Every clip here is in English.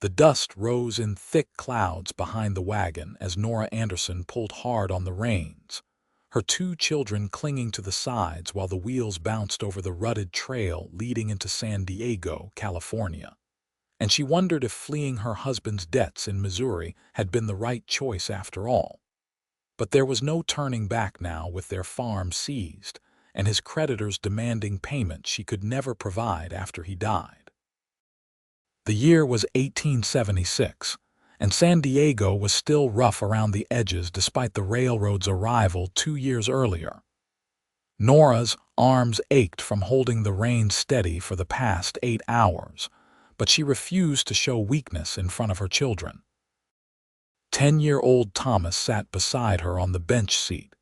The dust rose in thick clouds behind the wagon as Nora Anderson pulled hard on the reins, her two children clinging to the sides while the wheels bounced over the rutted trail leading into San Diego, California. And she wondered if fleeing her husband's debts in Missouri had been the right choice after all. But there was no turning back now with their farm seized, and his creditors demanding payment she could never provide after he died. The year was 1876, and San Diego was still rough around the edges despite the railroad's arrival 2 years earlier. Nora's arms ached from holding the reins steady for the past 8 hours, but she refused to show weakness in front of her children. 10-year-old Thomas sat beside her on the bench seat,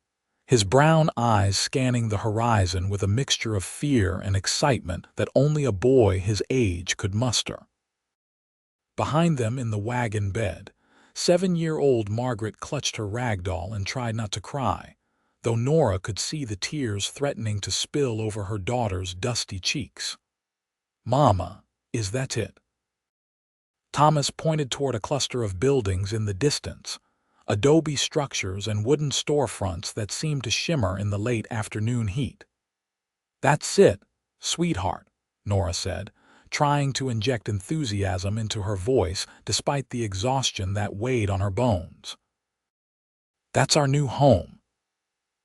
his brown eyes scanning the horizon with a mixture of fear and excitement that only a boy his age could muster. Behind them in the wagon bed, 7-year-old Margaret clutched her rag doll and tried not to cry, though Nora could see the tears threatening to spill over her daughter's dusty cheeks. "Mama, is that it?" Thomas pointed toward a cluster of buildings in the distance, adobe structures and wooden storefronts that seemed to shimmer in the late afternoon heat. "That's it, sweetheart," Nora said, trying to inject enthusiasm into her voice despite the exhaustion that weighed on her bones. "That's our new home."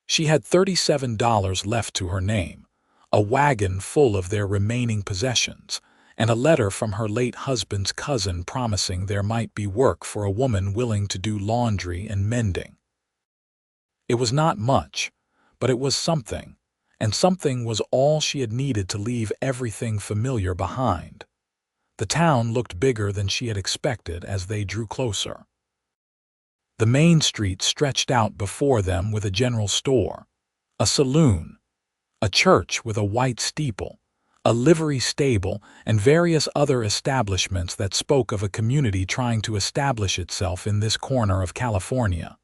She had $37 left to her name, a wagon full of their remaining possessions, and a letter from her late husband's cousin promising there might be work for a woman willing to do laundry and mending. It was not much, but it was something, and something was all she had needed to leave everything familiar behind. The town looked bigger than she had expected as they drew closer. The main street stretched out before them with a general store, a saloon, a church with a white steeple, a livery stable, and various other establishments that spoke of a community trying to establish itself in this corner of California.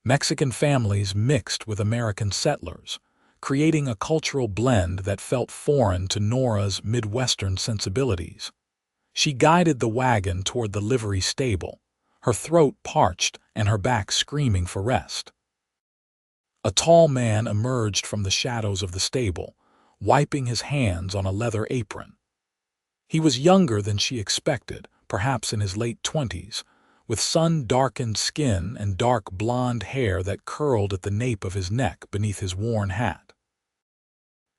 Mexican families mixed with American settlers, creating a cultural blend that felt foreign to Nora's Midwestern sensibilities. She guided the wagon toward the livery stable, her throat parched and her back screaming for rest. A tall man emerged from the shadows of the stable, wiping his hands on a leather apron. He was younger than she expected, perhaps in his late 20s, with sun-darkened skin and dark blonde hair that curled at the nape of his neck beneath his worn hat.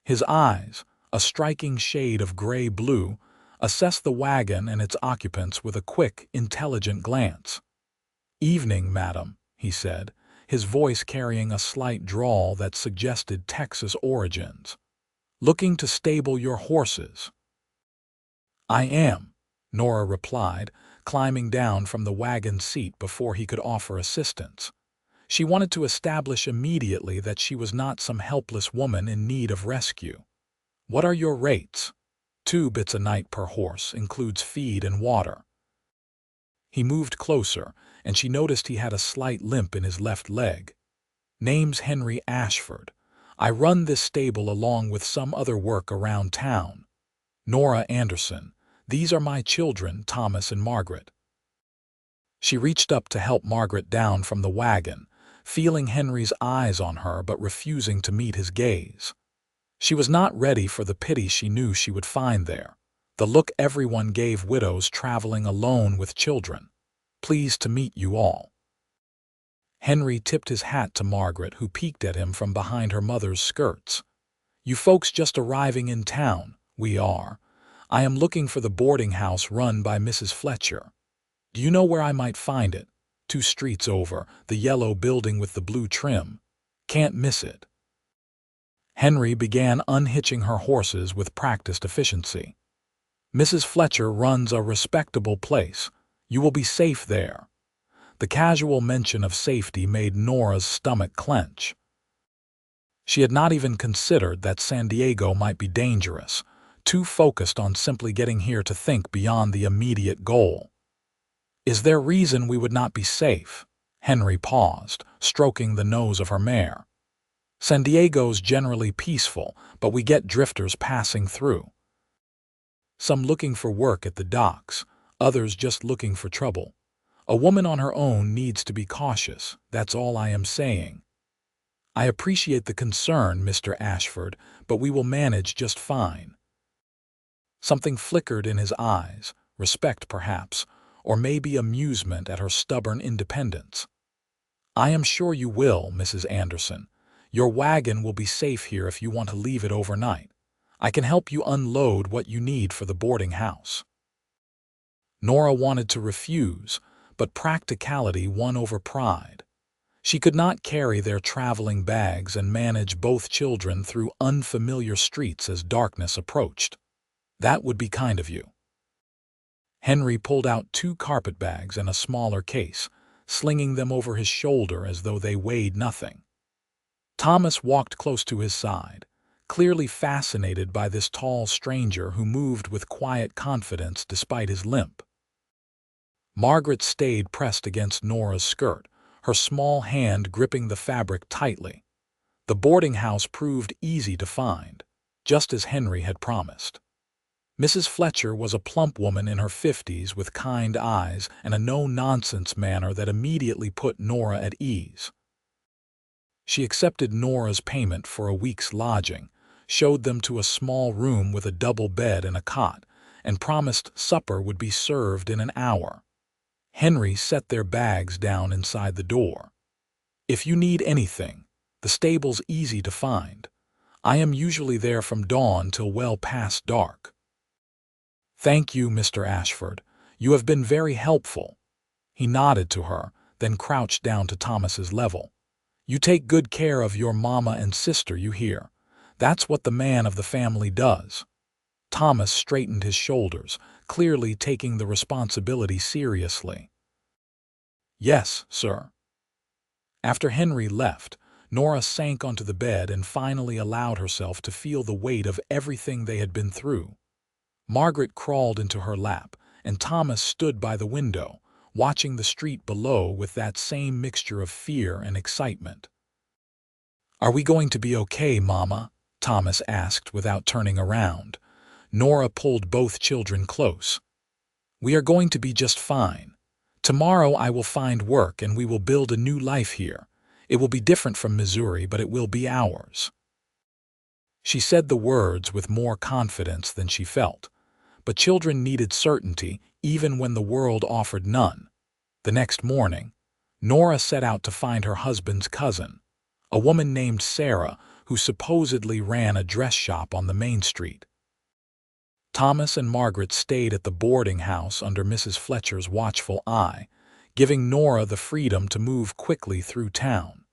His eyes, a striking shade of gray-blue, assessed the wagon and its occupants with a quick, intelligent glance. "Evening, madam," he said, his voice carrying a slight drawl that suggested Texas origins. "Looking to stable your horses?" "I am," Nora replied, climbing down from the wagon seat before he could offer assistance. She wanted to establish immediately that she was not some helpless woman in need of rescue. "What are your rates?" $2 a night per horse, includes feed and water." He moved closer, and she noticed he had a slight limp in his left leg. "Name's Henry Ashford. I run this stable along with some other work around town. Nora Anderson. These are my children, Thomas and Margaret." She reached up to help Margaret down from the wagon, feeling Henry's eyes on her but refusing to meet his gaze. She was not ready for the pity she knew she would find there, the look everyone gave widows traveling alone with children. "Pleased to meet you all." Henry tipped his hat to Margaret, who peeked at him from behind her mother's skirts. "You folks just arriving in town?" "We are. I am looking for the boarding house run by Mrs. Fletcher. Do you know where I might find it?" "2 streets over, the yellow building with the blue trim. Can't miss it." Henry began unhitching her horses with practiced efficiency. "Mrs. Fletcher runs a respectable place. You will be safe there." The casual mention of safety made Nora's stomach clench. She had not even considered that San Diego might be dangerous, too focused on simply getting here to think beyond the immediate goal. "Is there reason we would not be safe?" Henry paused, stroking the nose of her mare. "San Diego's generally peaceful, but we get drifters passing through. Some looking for work at the docks, others just looking for trouble. A woman on her own needs to be cautious, that's all I am saying. I appreciate the concern, Mr. Ashford, but we will manage just fine. Something flickered in his eyes, respect perhaps, or maybe amusement at her stubborn independence. I am sure you will, Mrs. Anderson. Your wagon will be safe here if you want to leave it overnight. I can help you unload what you need for the boarding house. Nora wanted to refuse, but practicality won over pride. She could not carry their traveling bags and manage both children through unfamiliar streets as darkness approached. That would be kind of you. Henry pulled out 2 carpet bags and a smaller case, slinging them over his shoulder as though they weighed nothing. Thomas walked close to his side, clearly fascinated by this tall stranger who moved with quiet confidence despite his limp. Margaret stayed pressed against Nora's skirt, her small hand gripping the fabric tightly. The boarding house proved easy to find, just as Henry had promised. Mrs. Fletcher was a plump woman in her 50s with kind eyes and a no-nonsense manner that immediately put Nora at ease. She accepted Nora's payment for a week's lodging, showed them to a small room with a double bed and a cot, and promised supper would be served in an hour. Henry set their bags down inside the door. If you need anything, the stable's easy to find. I am usually there from dawn till well past dark. Thank you, Mr. Ashford. You have been very helpful. He nodded to her, then crouched down to Thomas's level. You take good care of your mama and sister, you hear. That's what the man of the family does. Thomas straightened his shoulders, clearly taking the responsibility seriously. Yes, sir. After Henry left, Nora sank onto the bed and finally allowed herself to feel the weight of everything they had been through. Margaret crawled into her lap, and Thomas stood by the window, watching the street below with that same mixture of fear and excitement. Are we going to be okay, Mama? Thomas asked without turning around. Nora pulled both children close. We are going to be just fine. Tomorrow I will find work and we will build a new life here. It will be different from Missouri, but it will be ours. She said the words with more confidence than she felt. But children needed certainty even when the world offered none. The next morning, Nora set out to find her husband's cousin, a woman named Sarah who supposedly ran a dress shop on the main street. Thomas and Margaret stayed at the boarding house under Mrs. Fletcher's watchful eye, giving Nora the freedom to move quickly through town.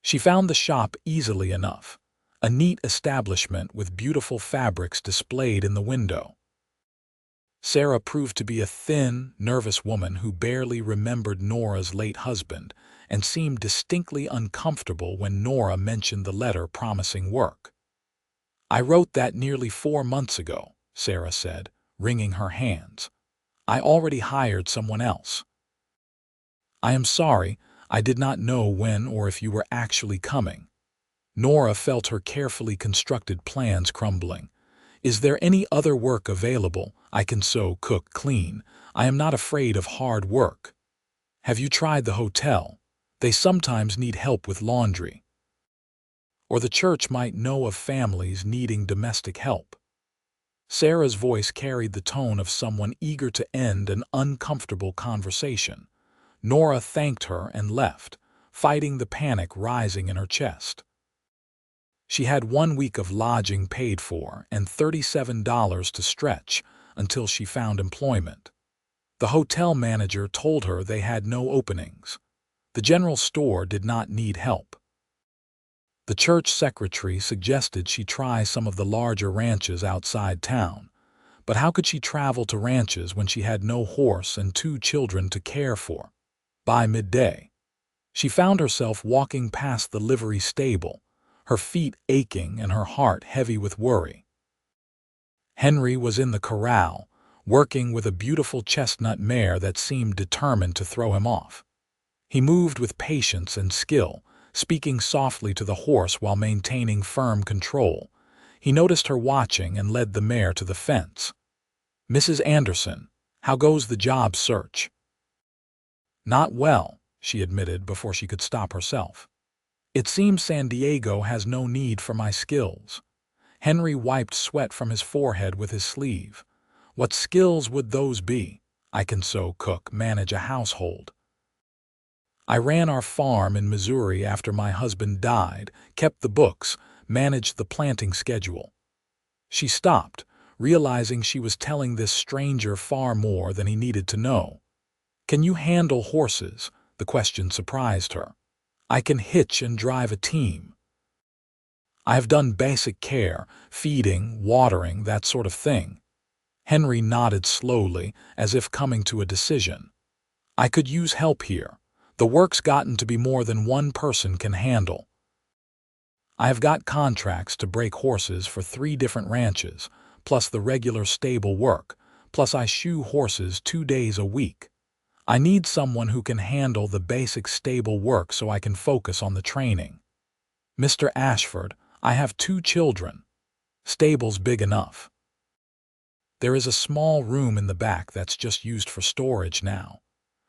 She found the shop easily enough, a neat establishment with beautiful fabrics displayed in the window. Sarah proved to be a thin, nervous woman who barely remembered Nora's late husband and seemed distinctly uncomfortable when Nora mentioned the letter promising work. I wrote that nearly 4 months ago, Sarah said, wringing her hands. I already hired someone else. I am sorry, I did not know when or if you were actually coming. Nora felt her carefully constructed plans crumbling. Is there any other work available? I can sew, cook, clean. I am not afraid of hard work. Have you tried the hotel? They sometimes need help with laundry. Or the church might know of families needing domestic help. Sarah's voice carried the tone of someone eager to end an uncomfortable conversation. Nora thanked her and left, fighting the panic rising in her chest. She had 1 week of lodging paid for and $37 to stretch until she found employment. The hotel manager told her they had no openings. The general store did not need help. The church secretary suggested she try some of the larger ranches outside town. But how could she travel to ranches when she had no horse and 2 children to care for? By midday, she found herself walking past the livery stable, her feet aching and her heart heavy with worry. Henry was in the corral, working with a beautiful chestnut mare that seemed determined to throw him off. He moved with patience and skill, speaking softly to the horse while maintaining firm control. He noticed her watching and led the mare to the fence. Mrs. Anderson, How goes the job search? Not well, she admitted before she could stop herself. It seems San Diego has no need for my skills. Henry wiped sweat from his forehead with his sleeve. What skills would those be? I can sew, cook, manage a household. I ran our farm in Missouri after my husband died, kept the books, managed the planting schedule. She stopped, realizing she was telling this stranger far more than he needed to know. Can you handle horses? The question surprised her. I can hitch and drive a team. I have done basic care, feeding, watering, that sort of thing. Henry nodded slowly, as if coming to a decision. I could use help here. The work's gotten to be more than one person can handle. I have got contracts to break horses for 3 different ranches, plus the regular stable work, plus I shoe horses 2 days a week. I need someone who can handle the basic stable work so I can focus on the training. Mr. Ashford, I have 2 children. Stable's big enough. There is a small room in the back that's just used for storage now.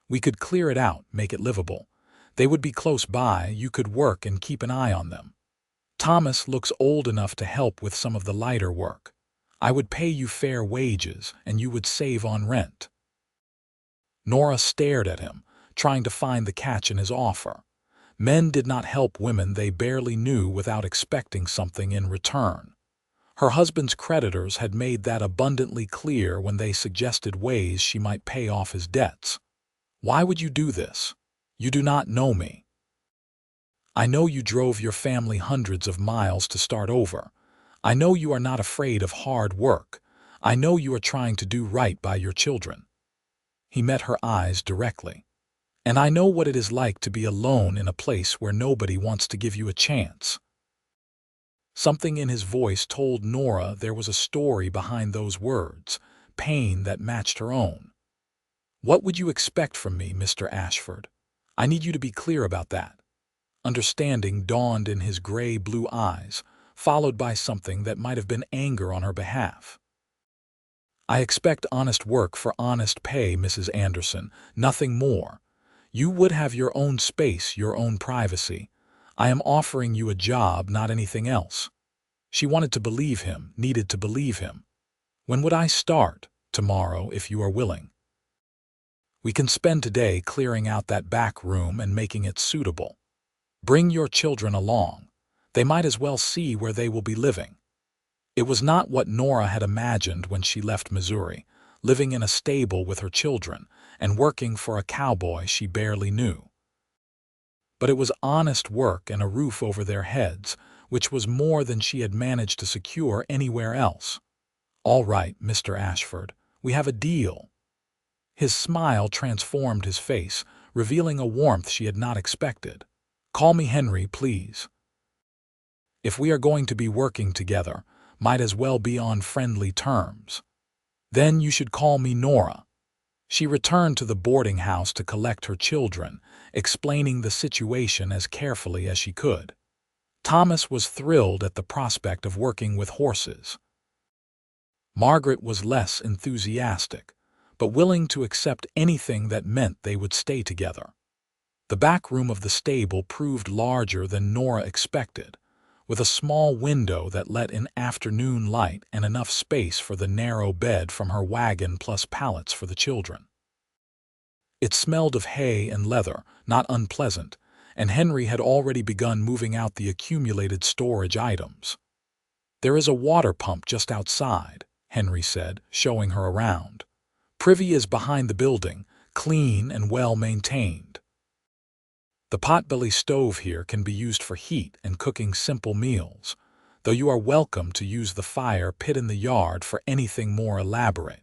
We could clear it out, make it livable. They would be close by, you could work and keep an eye on them. Thomas looks old enough to help with some of the lighter work. I would pay you fair wages, and you would save on rent. Nora stared at him, trying to find the catch in his offer. Men did not help women they barely knew without expecting something in return. Her husband's creditors had made that abundantly clear when they suggested ways she might pay off his debts. Why would you do this? You do not know me. I know you drove your family hundreds of miles to start over. I know you are not afraid of hard work. I know you are trying to do right by your children. He met her eyes directly. And I know what it is like to be alone in a place where nobody wants to give you a chance. Something in his voice told Nora there was a story behind those words, pain that matched her own. What would you expect from me, Mr. Ashford? I need you to be clear about that. Understanding dawned in his gray-blue eyes, followed by something that might have been anger on her behalf. I expect honest work for honest pay, Mrs. Anderson, nothing more. You would have your own space, your own privacy. I am offering you a job, not anything else. She wanted to believe him, needed to believe him. When would I start? Tomorrow, if you are willing. We can spend today clearing out that back room and making it suitable. Bring your children along. They might as well see where they will be living. It was not what Nora had imagined when she left Missouri, living in a stable with her children and working for a cowboy she barely knew. But it was honest work and a roof over their heads, which was more than she had managed to secure anywhere else. All right, Mr. Ashford, we have a deal. His smile transformed his face, revealing a warmth she had not expected. Call me Henry, please. If we are going to be working together, might as well be on friendly terms. Then you should call me Nora. She returned to the boarding house to collect her children, explaining the situation as carefully as she could. Thomas was thrilled at the prospect of working with horses. Margaret was less enthusiastic, but willing to accept anything that meant they would stay together. The back room of the stable proved larger than Nora expected, with a small window that let in afternoon light and enough space for the narrow bed from her wagon plus pallets for the children. It smelled of hay and leather, not unpleasant, and Henry had already begun moving out the accumulated storage items. There is a water pump just outside, Henry said, showing her around. Privy is behind the building, clean and well maintained. The potbelly stove here can be used for heat and cooking simple meals, though you are welcome to use the fire pit in the yard for anything more elaborate.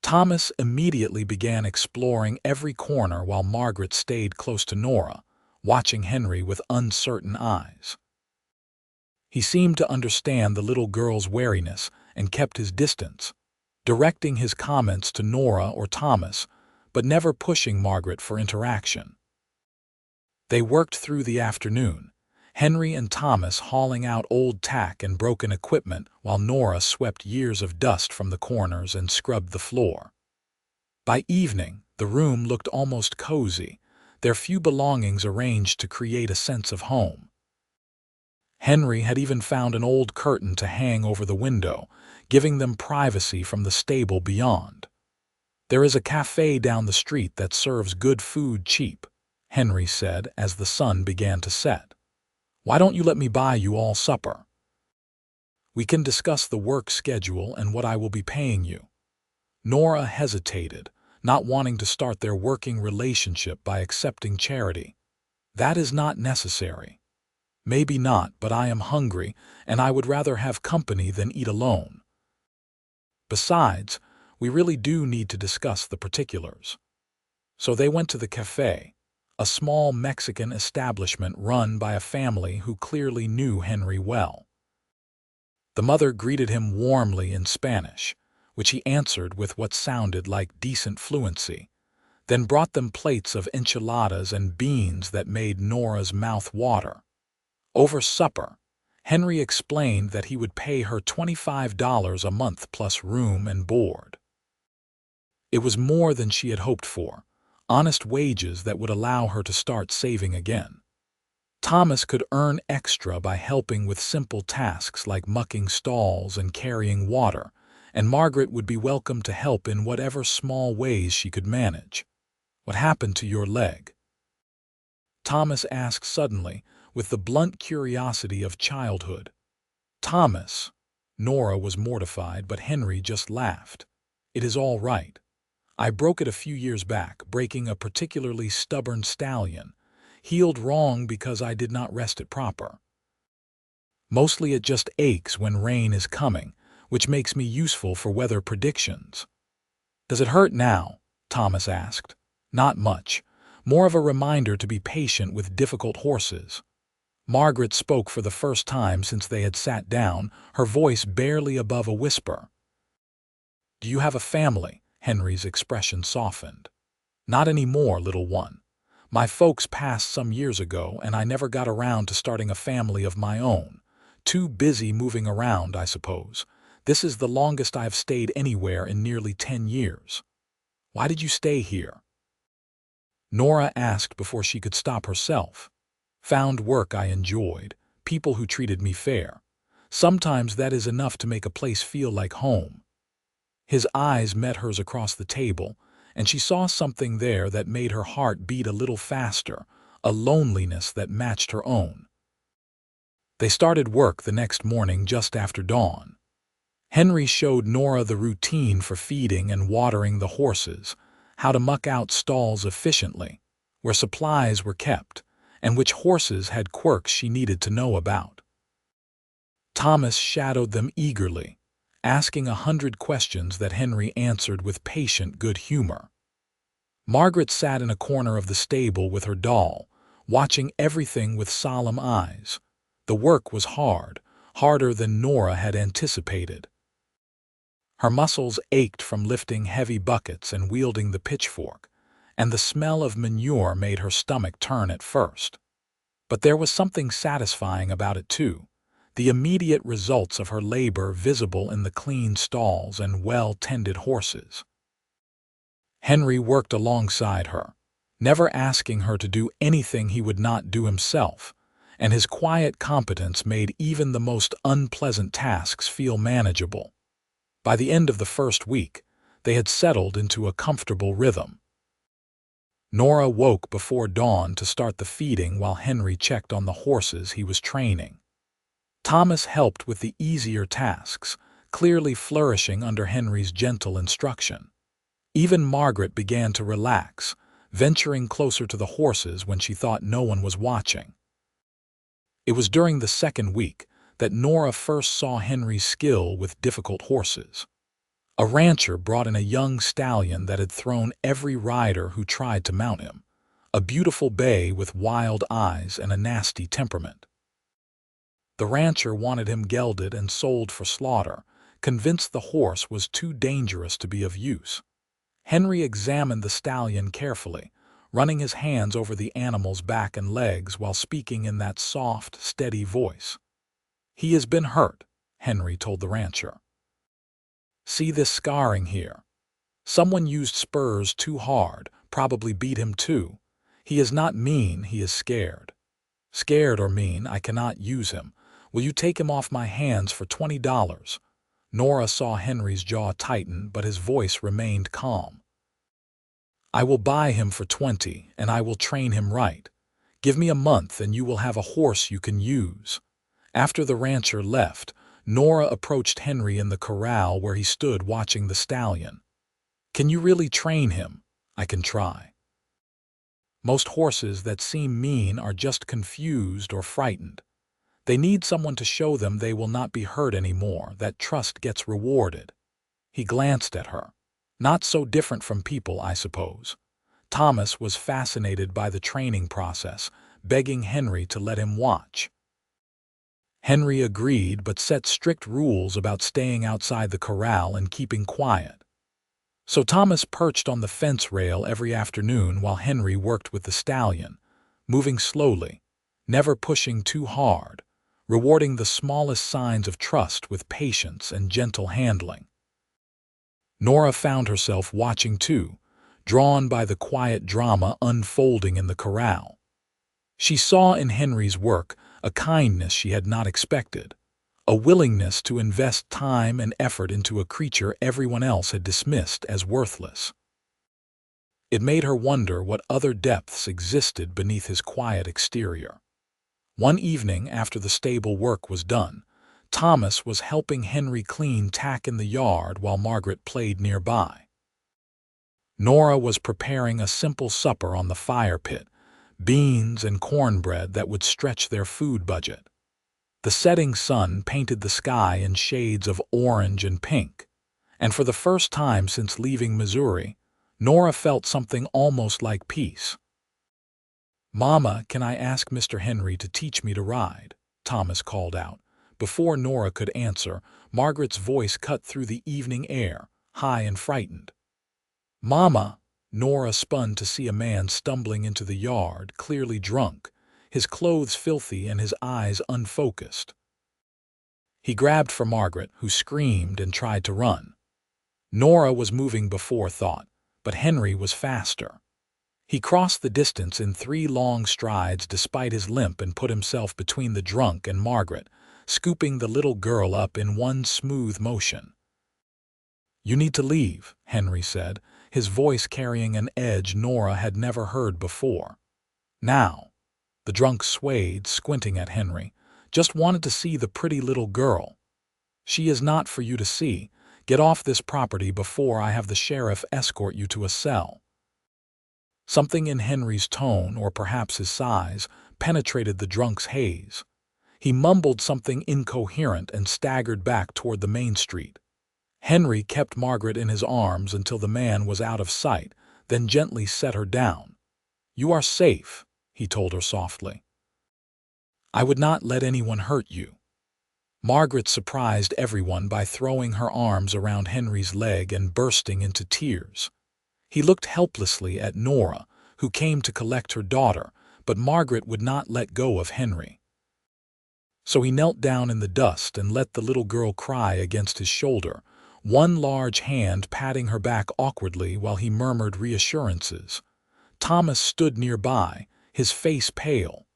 Thomas immediately began exploring every corner while Margaret stayed close to Nora, watching Henry with uncertain eyes. He seemed to understand the little girl's wariness and kept his distance, directing his comments to Nora or Thomas, but never pushing Margaret for interaction. They worked through the afternoon, Henry and Thomas hauling out old tack and broken equipment while Nora swept years of dust from the corners and scrubbed the floor. By evening, the room looked almost cozy, their few belongings arranged to create a sense of home. Henry had even found an old curtain to hang over the window, giving them privacy from the stable beyond. "There is a cafe down the street that serves good food cheap," Henry said as the sun began to set. "Why don't you let me buy you all supper? We can discuss the work schedule and what I will be paying you." Nora hesitated, not wanting to start their working relationship by accepting charity. "That is not necessary." "Maybe not, but I am hungry, and I would rather have company than eat alone. Besides, we really do need to discuss the particulars." So they went to the cafe, a small Mexican establishment run by a family who clearly knew Henry well. The mother greeted him warmly in Spanish, which he answered with what sounded like decent fluency, then brought them plates of enchiladas and beans that made Nora's mouth water. Over supper, Henry explained that he would pay her $25 a month plus room and board. It was more than she had hoped for, honest wages that would allow her to start saving again. Thomas could earn extra by helping with simple tasks like mucking stalls and carrying water, and Margaret would be welcome to help in whatever small ways she could manage. "What happened to your leg?" Thomas asked suddenly, with the blunt curiosity of childhood. "Thomas." Nora was mortified, but Henry just laughed. "It is all right. I broke it a few years back, breaking a particularly stubborn stallion. Healed wrong because I did not rest it proper. Mostly it just aches when rain is coming, which makes me useful for weather predictions." "Does it hurt now?" Thomas asked. "Not much. More of a reminder to be patient with difficult horses." Margaret spoke for the first time since they had sat down, her voice barely above a whisper. "Do you have a family?" Henry's expression softened. "Not anymore, little one. My folks passed some years ago, and I never got around to starting a family of my own. Too busy moving around, I suppose. This is the longest I've stayed anywhere in nearly 10 years. Why did you stay here?" Nora asked before she could stop herself. "Found work I enjoyed, people who treated me fair. Sometimes that is enough to make a place feel like home." His eyes met hers across the table, and she saw something there that made her heart beat a little faster, a loneliness that matched her own. They started work the next morning just after dawn. Henry showed Nora the routine for feeding and watering the horses, how to muck out stalls efficiently, where supplies were kept, and which horses had quirks she needed to know about. Thomas shadowed them eagerly, asking 100 questions that Henry answered with patient good humor. Margaret sat in a corner of the stable with her doll, watching everything with solemn eyes. The work was hard, harder than Nora had anticipated. Her muscles ached from lifting heavy buckets and wielding the pitchfork, and the smell of manure made her stomach turn at first. But there was something satisfying about it too, the immediate results of her labor visible in the clean stalls and well-tended horses. Henry worked alongside her, never asking her to do anything he would not do himself, and his quiet competence made even the most unpleasant tasks feel manageable. By the end of the first week, they had settled into a comfortable rhythm. Nora woke before dawn to start the feeding while Henry checked on the horses he was training. Thomas helped with the easier tasks, clearly flourishing under Henry's gentle instruction. Even Margaret began to relax, venturing closer to the horses when she thought no one was watching. It was during the second week that Nora first saw Henry's skill with difficult horses. A rancher brought in a young stallion that had thrown every rider who tried to mount him, a beautiful bay with wild eyes and a nasty temperament. The rancher wanted him gelded and sold for slaughter, convinced the horse was too dangerous to be of use. Henry examined the stallion carefully, running his hands over the animal's back and legs while speaking in that soft, steady voice. "He has been hurt," Henry told the rancher. "See this scarring here? Someone used spurs too hard, probably beat him too. He is not mean, he is scared. Scared or mean, I cannot use him. Will you take him off my hands for $20? Nora saw Henry's jaw tighten, but his voice remained calm. I will buy him for 20, and I will train him right. Give me a month and you will have a horse you can use. After the rancher left, Nora approached Henry in the corral where he stood watching the stallion. Can you really train him? I can try. Most horses that seem mean are just confused or frightened. They need someone to show them they will not be hurt anymore, that trust gets rewarded. He glanced at her. Not so different from people, I suppose. Thomas was fascinated by the training process, begging Henry to let him watch. Henry agreed but set strict rules about staying outside the corral and keeping quiet. So Thomas perched on the fence rail every afternoon while Henry worked with the stallion, moving slowly, never pushing too hard, rewarding the smallest signs of trust with patience and gentle handling. Nora found herself watching too, drawn by the quiet drama unfolding in the corral. She saw in Henry's work a kindness she had not expected, a willingness to invest time and effort into a creature everyone else had dismissed as worthless. It made her wonder what other depths existed beneath his quiet exterior. One evening after the stable work was done, Thomas was helping Henry clean tack in the yard while Margaret played nearby. Nora was preparing a simple supper on the fire pit, beans and cornbread that would stretch their food budget. The setting sun painted the sky in shades of orange and pink, and for the first time since leaving Missouri, Nora felt something almost like peace. "Mama, can I ask Mr. Henry to teach me to ride?" Thomas called out. Before Nora could answer, Margaret's voice cut through the evening air, high and frightened. "Mama!" Nora spun to see a man stumbling into the yard, clearly drunk, his clothes filthy and his eyes unfocused. He grabbed for Margaret, who screamed and tried to run. Nora was moving before thought, but Henry was faster. He crossed the distance in 3 long strides despite his limp and put himself between the drunk and Margaret, scooping the little girl up in one smooth motion. "You need to leave," Henry said, his voice carrying an edge Nora had never heard before. "Now." The drunk swayed, squinting at Henry. "Just wanted to see the pretty little girl." "She is not for you to see. Get off this property before I have the sheriff escort you to a cell." Something in Henry's tone, or perhaps his size, penetrated the drunk's haze. He mumbled something incoherent and staggered back toward the main street. Henry kept Margaret in his arms until the man was out of sight, then gently set her down. "You are safe," he told her softly. "I would not let anyone hurt you." Margaret surprised everyone by throwing her arms around Henry's leg and bursting into tears. He looked helplessly at Nora, who came to collect her daughter, but Margaret would not let go of Henry. So he knelt down in the dust and let the little girl cry against his shoulder, one large hand patting her back awkwardly while he murmured reassurances. Thomas stood nearby, his face pale.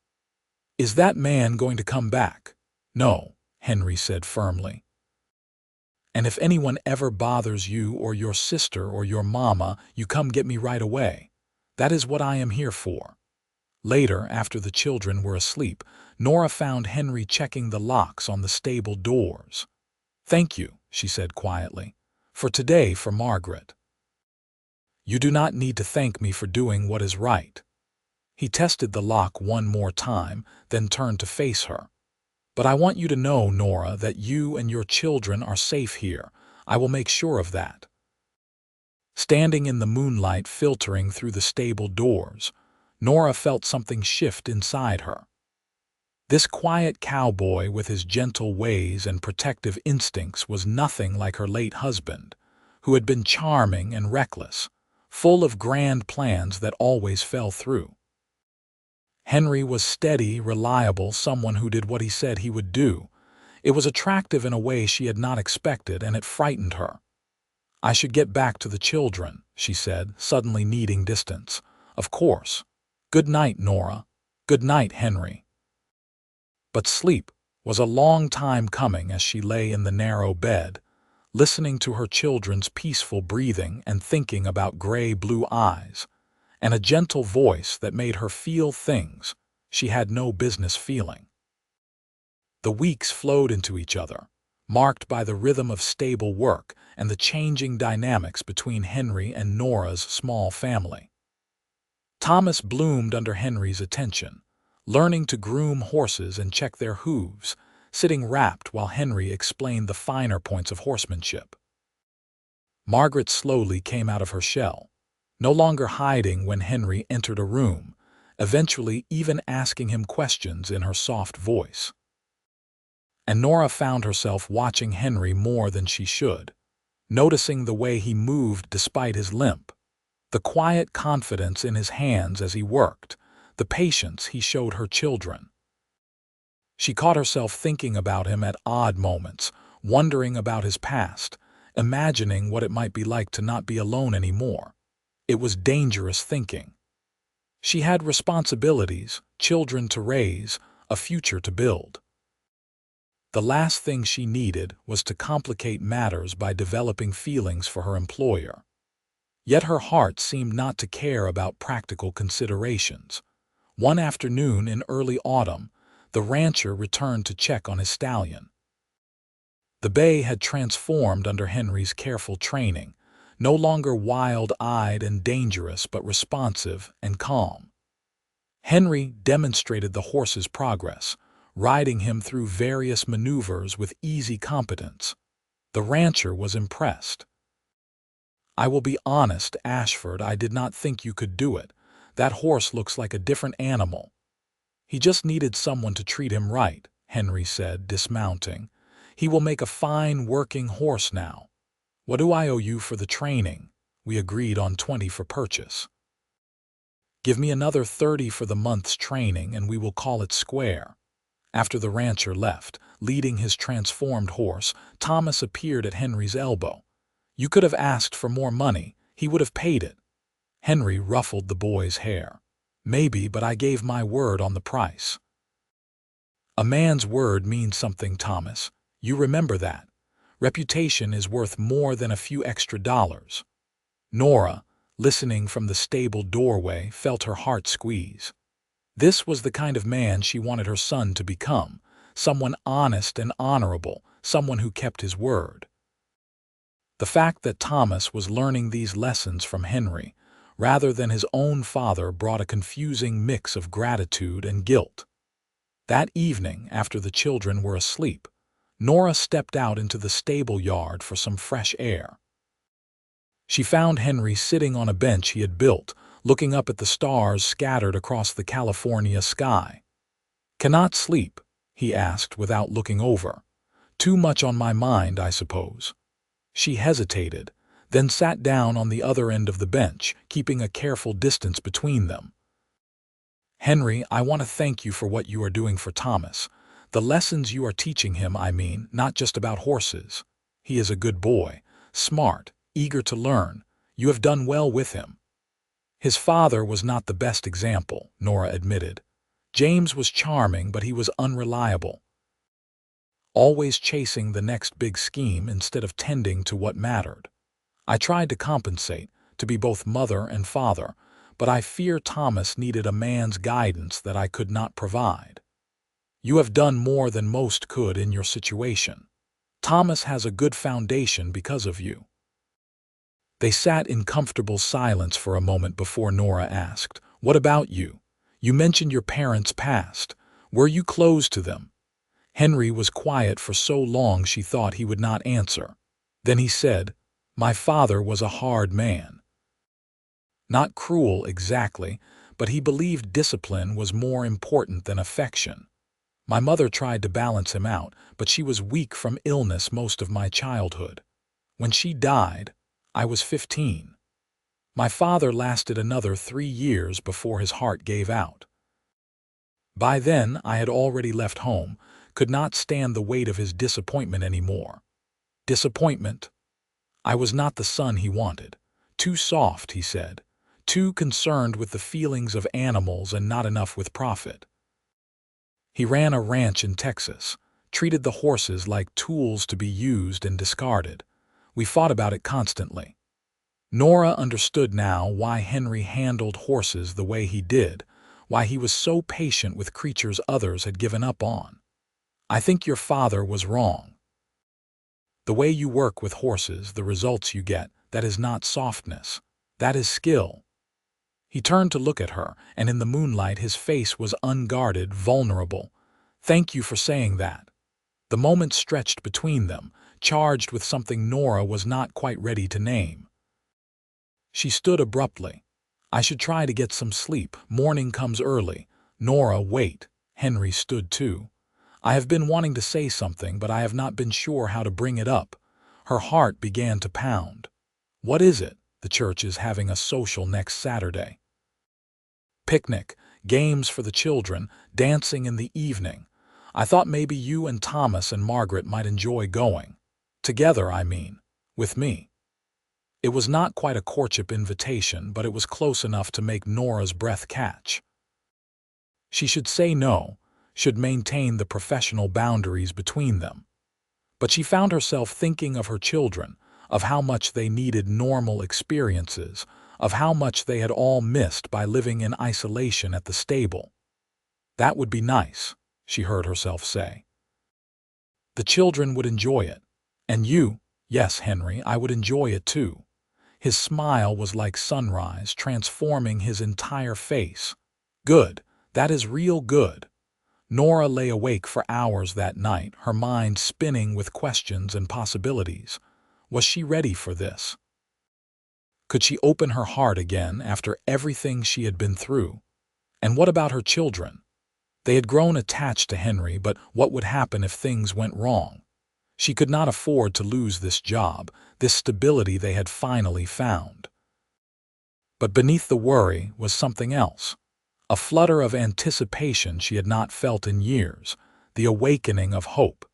"Is that man going to come back?" "No," Henry said firmly. "And if anyone ever bothers you or your sister or your mama, you come get me right away. That is what I am here for." Later, after the children were asleep, Nora found Henry checking the locks on the stable doors. "Thank you," she said quietly. "For today, for Margaret." "You do not need to thank me for doing what is right." He tested the lock one more time, then turned to face her. "But I want you to know, Nora, that you and your children are safe here. I will make sure of that." Standing in the moonlight filtering through the stable doors, Nora felt something shift inside her. This quiet cowboy with his gentle ways and protective instincts was nothing like her late husband, who had been charming and reckless, full of grand plans that always fell through. Henry was steady, reliable, someone who did what he said he would do. It was attractive in a way she had not expected, and it frightened her. I should get back to the children, she said, suddenly needing distance. Of course. Good night, Nora. Good night, Henry. But sleep was a long time coming as she lay in the narrow bed, listening to her children's peaceful breathing and thinking about gray-blue eyes, and a gentle voice that made her feel things she had no business feeling. The weeks flowed into each other, marked by the rhythm of stable work and the changing dynamics between Henry and Nora's small family. Thomas bloomed under Henry's attention, learning to groom horses and check their hooves, sitting rapt while Henry explained the finer points of horsemanship. Margaret slowly came out of her shell, no longer hiding when Henry entered a room, eventually even asking him questions in her soft voice. And Nora found herself watching Henry more than she should, noticing the way he moved despite his limp, the quiet confidence in his hands as he worked, the patience he showed her children. She caught herself thinking about him at odd moments, wondering about his past, imagining what it might be like to not be alone anymore. It was dangerous thinking. She had responsibilities, children to raise, a future to build. The last thing she needed was to complicate matters by developing feelings for her employer. Yet her heart seemed not to care about practical considerations. One afternoon in early autumn, the rancher returned to check on his stallion. The bay had transformed under Henry's careful training, no longer wild-eyed and dangerous but responsive and calm. Henry demonstrated the horse's progress, riding him through various maneuvers with easy competence. The rancher was impressed. "I will be honest, Ashford, I did not think you could do it. That horse looks like a different animal." "He just needed someone to treat him right," Henry said, dismounting. "He will make a fine working horse now. What do I owe you for the training?" We agreed on 20 for purchase. "Give me another 30 for the month's training and we will call it square." After the rancher left, leading his transformed horse, Thomas appeared at Henry's elbow. "You could have asked for more money. He would have paid it." Henry ruffled the boy's hair. "Maybe, but I gave my word on the price." "A man's word means something, Thomas. You remember that. Reputation is worth more than a few extra dollars." Nora, listening from the stable doorway, felt her heart squeeze. This was the kind of man she wanted her son to become, someone honest and honorable, someone who kept his word. The fact that Thomas was learning these lessons from Henry, rather than his own father, brought a confusing mix of gratitude and guilt. That evening, after the children were asleep, Nora stepped out into the stable yard for some fresh air. She found Henry sitting on a bench he had built, looking up at the stars scattered across the California sky. "Cannot sleep?" he asked without looking over. "Too much on my mind, I suppose." She hesitated, then sat down on the other end of the bench, keeping a careful distance between them. "Henry, I want to thank you for what you are doing for Thomas. The lessons you are teaching him, I mean, not just about horses. He is a good boy, smart, eager to learn. You have done well with him." "His father was not the best example," Nora admitted. "James was charming, but he was unreliable, always chasing the next big scheme instead of tending to what mattered. I tried to compensate, to be both mother and father, but I fear Thomas needed a man's guidance that I could not provide. You have done more than most could in your situation. Thomas has a good foundation because of you." They sat in comfortable silence for a moment before Nora asked, "What about you? You mentioned your parents passed. Were you close to them?" Henry was quiet for so long she thought he would not answer. Then he said, "My father was a hard man. Not cruel exactly, but he believed discipline was more important than affection. My mother tried to balance him out, but she was weak from illness most of my childhood. When she died, I was 15. My father lasted another 3 years before his heart gave out. By then, I had already left home, could not stand the weight of his disappointment anymore." "Disappointment?" I was not the son he wanted. Too soft, he said. Too concerned with the feelings of animals and not enough with profit. He ran a ranch in Texas, treated the horses like tools to be used and discarded. We fought about it constantly. Nora understood now why Henry handled horses the way he did, why he was so patient with creatures others had given up on. I think your father was wrong. The way you work with horses, the results you get, that is not softness. That is skill. He turned to look at her, and in the moonlight his face was unguarded, vulnerable. Thank you for saying that. The moment stretched between them, charged with something Nora was not quite ready to name. She stood abruptly. I should try to get some sleep. Morning comes early. Nora, wait. Henry stood too. I have been wanting to say something, but I have not been sure how to bring it up. Her heart began to pound. What is it? The church is having a social next Saturday. Picnic, games for the children, dancing in the evening. I thought maybe you and Thomas and Margaret might enjoy going. Together, I mean. With me. It was not quite a courtship invitation, but it was close enough to make Nora's breath catch. She should say no, should maintain the professional boundaries between them. But she found herself thinking of her children, of how much they needed normal experiences, of how much they had all missed by living in isolation at the stable. That would be nice, she heard herself say. The children would enjoy it. And you, yes, Henry, I would enjoy it too. His smile was like sunrise, transforming his entire face. Good, that is real good. Nora lay awake for hours that night, her mind spinning with questions and possibilities. Was she ready for this? Could she open her heart again after everything she had been through? And what about her children? They had grown attached to Henry, but what would happen if things went wrong? She could not afford to lose this job, this stability they had finally found. But beneath the worry was something else. A flutter of anticipation she had not felt in years, the awakening of hope.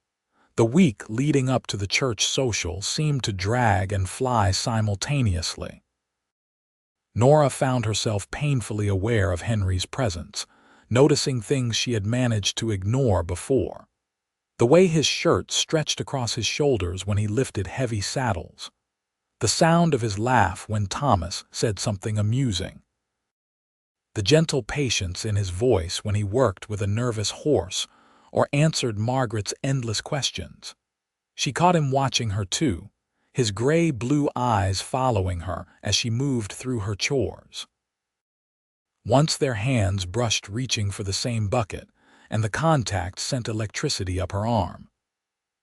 The week leading up to the church social seemed to drag and fly simultaneously. Nora found herself painfully aware of Henry's presence, noticing things she had managed to ignore before. The way his shirt stretched across his shoulders when he lifted heavy saddles. The sound of his laugh when Thomas said something amusing. The gentle patience in his voice when he worked with a nervous horse or answered Margaret's endless questions. She caught him watching her too, his gray-blue eyes following her as she moved through her chores. Once their hands brushed, reaching for the same bucket, and the contact sent electricity up her arm.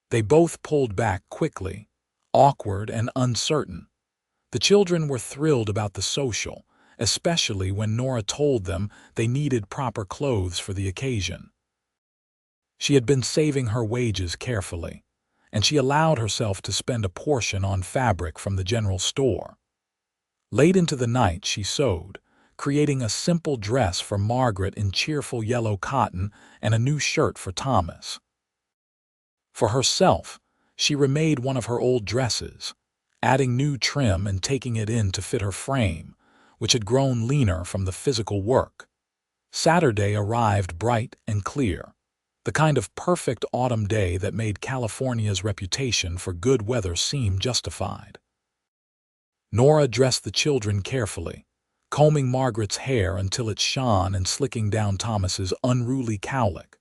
They both pulled back quickly, awkward and uncertain. The children were thrilled about the social, especially when Nora told them they needed proper clothes for the occasion. She had been saving her wages carefully, and she allowed herself to spend a portion on fabric from the general store. Late into the night she sewed, creating a simple dress for Margaret in cheerful yellow cotton and a new shirt for Thomas. For herself, she remade one of her old dresses, adding new trim and taking it in to fit her frame, which had grown leaner from the physical work. Saturday arrived bright and clear, the kind of perfect autumn day that made California's reputation for good weather seem justified. Nora dressed the children carefully, combing Margaret's hair until it shone and slicking down Thomas's unruly cowlick.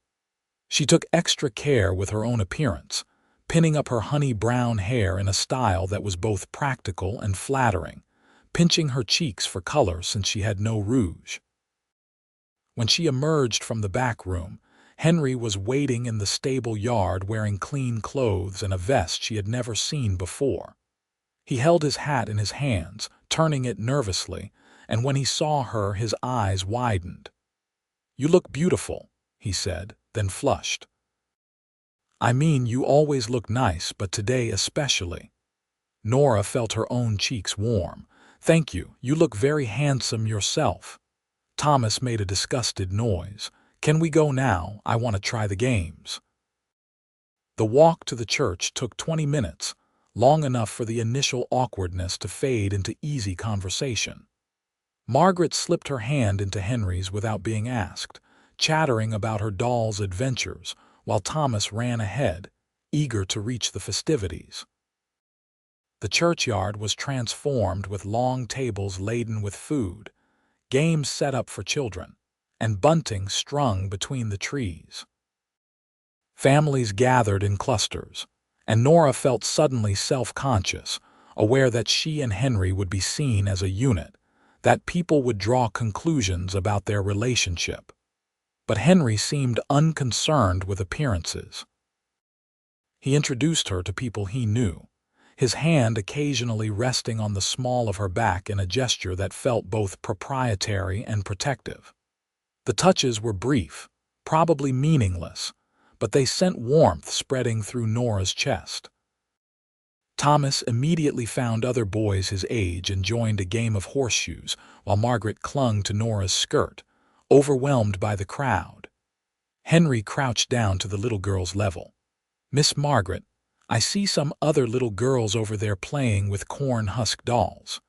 She took extra care with her own appearance, pinning up her honey-brown hair in a style that was both practical and flattering, pinching her cheeks for color since she had no rouge. When she emerged from the back room, Henry was waiting in the stable yard wearing clean clothes and a vest she had never seen before. He held his hat in his hands, turning it nervously, and when he saw her his eyes widened. "You look beautiful," he said, then flushed. "I mean, you always look nice, but today especially." Nora felt her own cheeks warm. "Thank you, you look very handsome yourself." Thomas made a disgusted noise. "Can we go now? I want to try the games." The walk to the church took 20 minutes, long enough for the initial awkwardness to fade into easy conversation. Margaret slipped her hand into Henry's without being asked, chattering about her doll's adventures, while Thomas ran ahead, eager to reach the festivities. The churchyard was transformed with long tables laden with food, games set up for children, and bunting strung between the trees. Families gathered in clusters, and Nora felt suddenly self-conscious, aware that she and Henry would be seen as a unit, that people would draw conclusions about their relationship. But Henry seemed unconcerned with appearances. He introduced her to people he knew, his hand occasionally resting on the small of her back in a gesture that felt both proprietary and protective. The touches were brief, probably meaningless, but they sent warmth spreading through Nora's chest. Thomas immediately found other boys his age and joined a game of horseshoes, while Margaret clung to Nora's skirt, overwhelmed by the crowd. Henry crouched down to the little girl's level. "Miss Margaret, I see some other little girls over there playing with corn-husk dolls.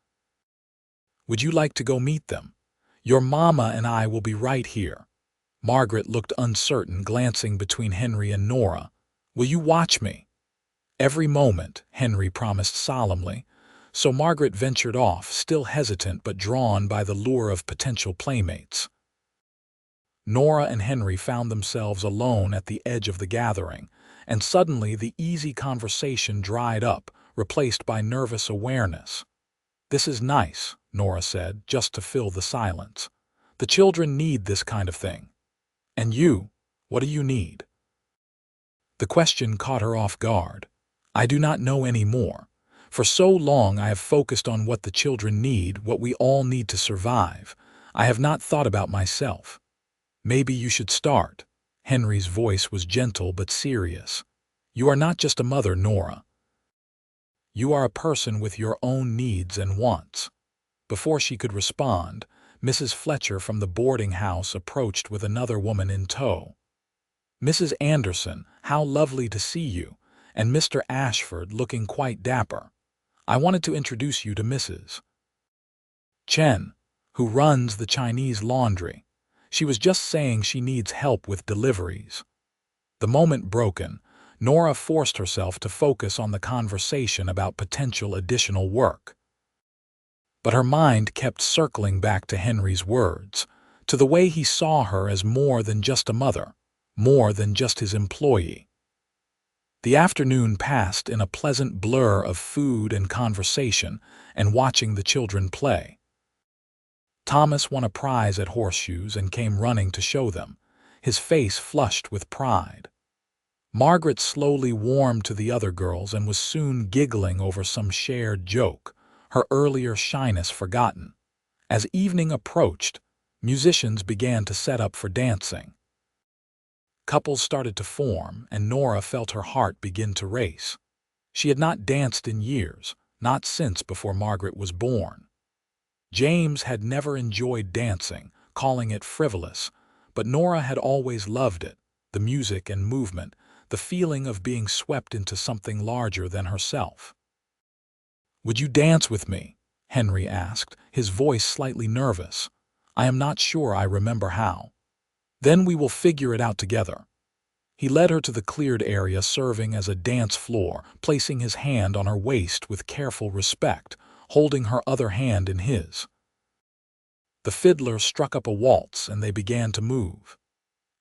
Would you like to go meet them? Your mama and I will be right here." Margaret looked uncertain, glancing between Henry and Nora. "Will you watch me?" "Every moment," Henry promised solemnly, so Margaret ventured off, still hesitant but drawn by the lure of potential playmates. Nora and Henry found themselves alone at the edge of the gathering, and suddenly the easy conversation dried up, replaced by nervous awareness. "This is nice," Nora said, just to fill the silence. "The children need this kind of thing. And you, what do you need?" The question caught her off guard. "I do not know any more. For so long I have focused on what the children need, what we all need to survive. I have not thought about myself." "Maybe you should start." Henry's voice was gentle but serious. "You are not just a mother, Nora. You are a person with your own needs and wants." Before she could respond, Mrs. Fletcher from the boarding house approached with another woman in tow. "Mrs. Anderson, how lovely to see you, and Mr. Ashford, looking quite dapper. I wanted to introduce you to Mrs. Chen, who runs the Chinese laundry. She was just saying she needs help with deliveries." The moment broken, Nora forced herself to focus on the conversation about potential additional work. But her mind kept circling back to Henry's words, to the way he saw her as more than just a mother, more than just his employee. The afternoon passed in a pleasant blur of food and conversation and watching the children play. Thomas won a prize at horseshoes and came running to show them, his face flushed with pride. Margaret slowly warmed to the other girls and was soon giggling over some shared joke, her earlier shyness forgotten. As evening approached, musicians began to set up for dancing. Couples started to form, and Nora felt her heart begin to race. She had not danced in years, not since before Margaret was born. James had never enjoyed dancing, calling it frivolous, but Nora had always loved it, the music and movement, the feeling of being swept into something larger than herself. "Would you dance with me?" Henry asked, his voice slightly nervous. "I am not sure I remember how." "Then we will figure it out together." He led her to the cleared area serving as a dance floor, placing his hand on her waist with careful respect, holding her other hand in his. The fiddler struck up a waltz and they began to move.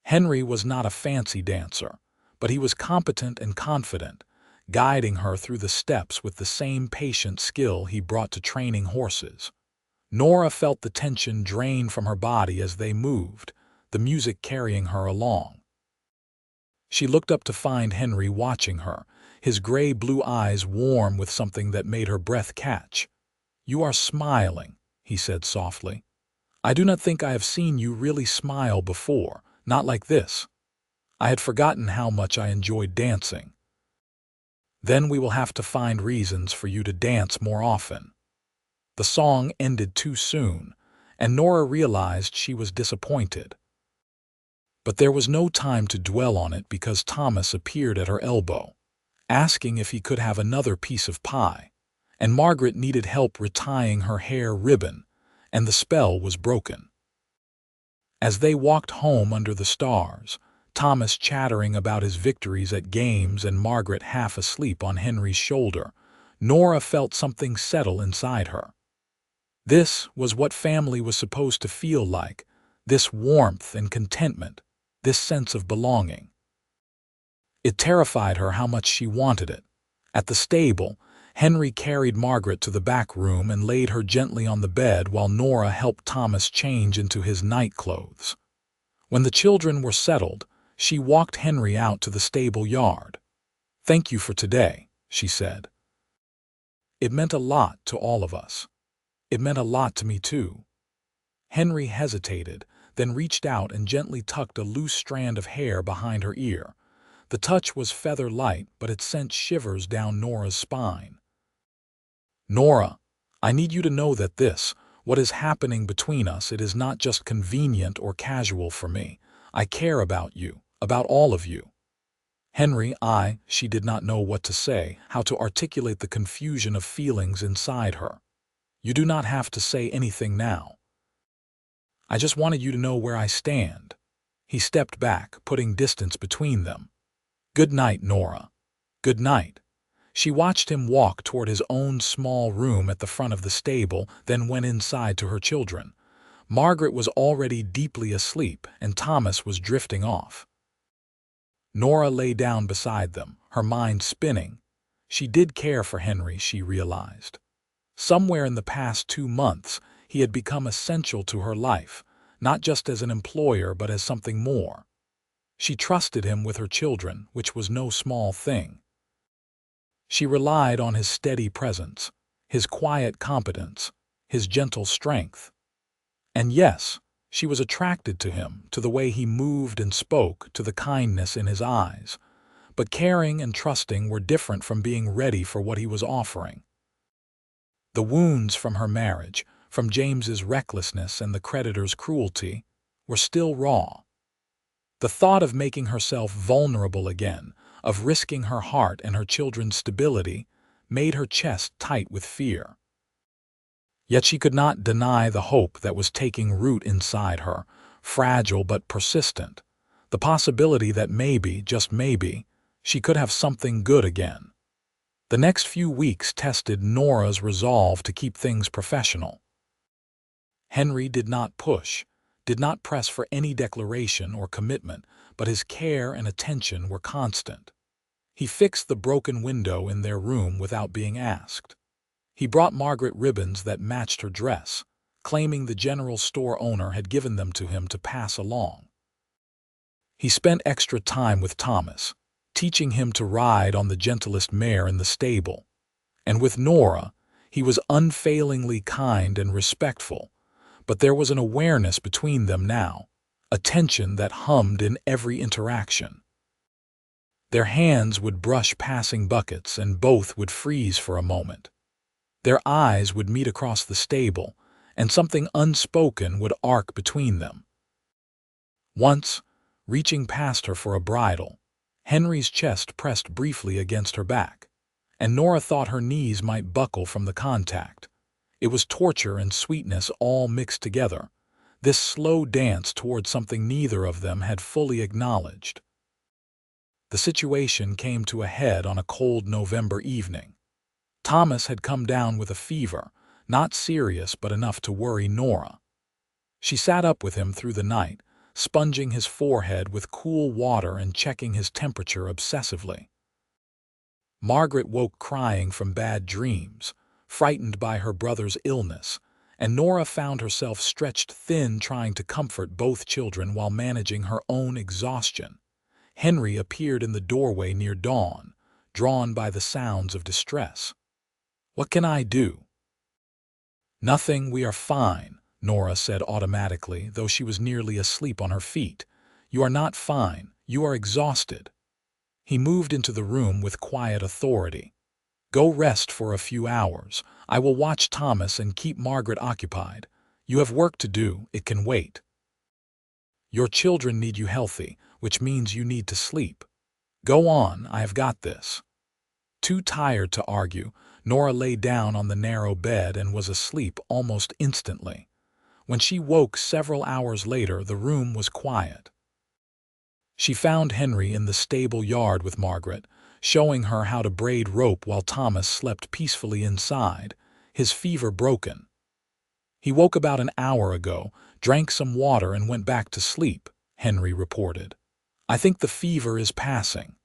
Henry was not a fancy dancer, but he was competent and confident, guiding her through the steps with the same patient skill he brought to training horses. Nora felt the tension drain from her body as they moved, the music carrying her along. She looked up to find Henry watching her, his gray-blue eyes warm with something that made her breath catch. "You are smiling," he said softly. "I do not think I have seen you really smile before, not like this. I had forgotten how much I enjoyed dancing." "Then we will have to find reasons for you to dance more often." The song ended too soon, and Nora realized she was disappointed. But there was no time to dwell on it because Thomas appeared at her elbow. asking if he could have another piece of pie, and Margaret needed help retying her hair ribbon, and the spell was broken. As they walked home under the stars, Thomas chattering about his victories at games and Margaret half asleep on Henry's shoulder, Nora felt something settle inside her. This was what family was supposed to feel like, this warmth and contentment, this sense of belonging. It terrified her how much she wanted it. At the stable, Henry carried Margaret to the back room and laid her gently on the bed while Nora helped Thomas change into his night clothes. When the children were settled, she walked Henry out to the stable yard. "Thank you for today," she said. "It meant a lot to all of us. It meant a lot to me too." Henry hesitated, then reached out and gently tucked a loose strand of hair behind her ear. The touch was feather-light, but it sent shivers down Nora's spine. "Nora, I need you to know that what is happening between us, it is not just convenient or casual for me. I care about you, about all of you." Henry, she did not know what to say, how to articulate the confusion of feelings inside her. "You do not have to say anything now. I just wanted you to know where I stand." He stepped back, putting distance between them. "Good night, Nora. Good night." She watched him walk toward his own small room at the front of the stable, then went inside to her children. Margaret was already deeply asleep, and Thomas was drifting off. Nora lay down beside them, her mind spinning. She did care for Henry, she realized. Somewhere in the past 2 months, he had become essential to her life, not just as an employer but as something more. She trusted him with her children, which was no small thing. She relied on his steady presence, his quiet competence, his gentle strength. And yes, she was attracted to him, to the way he moved and spoke, to the kindness in his eyes. But caring and trusting were different from being ready for what he was offering. The wounds from her marriage, from James's recklessness and the creditor's cruelty, were still raw. The thought of making herself vulnerable again, of risking her heart and her children's stability, made her chest tight with fear. Yet she could not deny the hope that was taking root inside her, fragile but persistent, the possibility that maybe, just maybe, she could have something good again. The next few weeks tested Nora's resolve to keep things professional. Henry did not push, did not press for any declaration or commitment, but his care and attention were constant. He fixed the broken window in their room without being asked. He brought Margaret ribbons that matched her dress, claiming the general store owner had given them to him to pass along. He spent extra time with Thomas, teaching him to ride on the gentlest mare in the stable. And with Nora, he was unfailingly kind and respectful, but there was an awareness between them now, a tension that hummed in every interaction. Their hands would brush passing buckets and both would freeze for a moment. Their eyes would meet across the stable, and something unspoken would arc between them. Once, reaching past her for a bridle, Henry's chest pressed briefly against her back, and Nora thought her knees might buckle from the contact. It was torture and sweetness all mixed together, this slow dance toward something neither of them had fully acknowledged. The situation came to a head on a cold November evening. Thomas had come down with a fever, not serious but enough to worry Nora. She sat up with him through the night, sponging his forehead with cool water and checking his temperature obsessively. Margaret woke crying from bad dreams, frightened by her brother's illness, and Nora found herself stretched thin trying to comfort both children while managing her own exhaustion. Henry appeared in the doorway near dawn, drawn by the sounds of distress. "What can I do?" "Nothing, we are fine," Nora said automatically, though she was nearly asleep on her feet. "You are not fine, you are exhausted." He moved into the room with quiet authority. "Go rest for a few hours. I will watch Thomas and keep Margaret occupied. You have work to do, it can wait. Your children need you healthy, which means you need to sleep. Go on, I have got this." Too tired to argue, Nora lay down on the narrow bed and was asleep almost instantly. When she woke several hours later, the room was quiet. She found Henry in the stable yard with Margaret, showing her how to braid rope while Thomas slept peacefully inside, his fever broken. "He woke about an hour ago, drank some water and went back to sleep," Henry reported. "I think the fever is passing."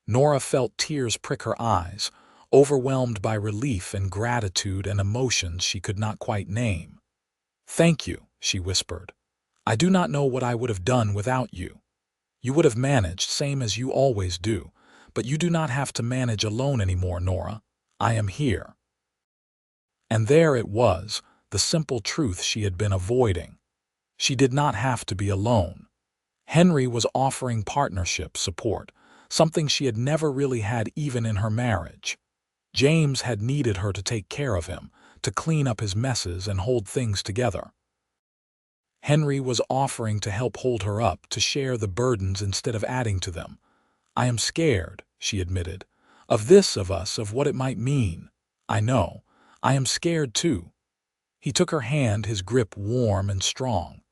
Nora felt tears prick her eyes, overwhelmed by relief and gratitude and emotions she could not quite name. "Thank you," she whispered. "I do not know what I would have done without you. You would have managed, same as you always do, but you do not have to manage alone anymore, Nora. I am here." And there it was, the simple truth she had been avoiding. She did not have to be alone. Henry was offering partnership support, something she had never really had even in her marriage. James had needed her to take care of him, to clean up his messes and hold things together. Henry was offering to help hold her up, to share the burdens instead of adding to them. "I am scared," she admitted, "of this, of us, of what it might mean. I know. I am scared too." He took her hand, his grip warm and strong.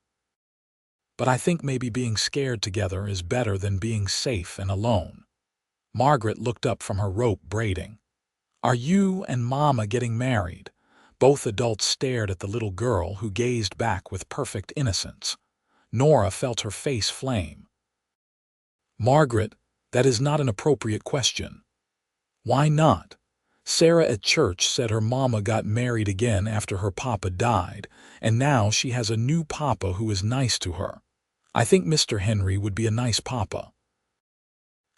"But I think maybe being scared together is better than being safe and alone." Margaret looked up from her rope braiding. "Are you and Mama getting married?" Both adults stared at the little girl, who gazed back with perfect innocence. Nora felt her face flame. "Margaret, that is not an appropriate question." "Why not?" "Sarah at church said her mama got married again after her papa died, and now she has a new papa who is nice to her. I think Mr. Henry would be a nice papa."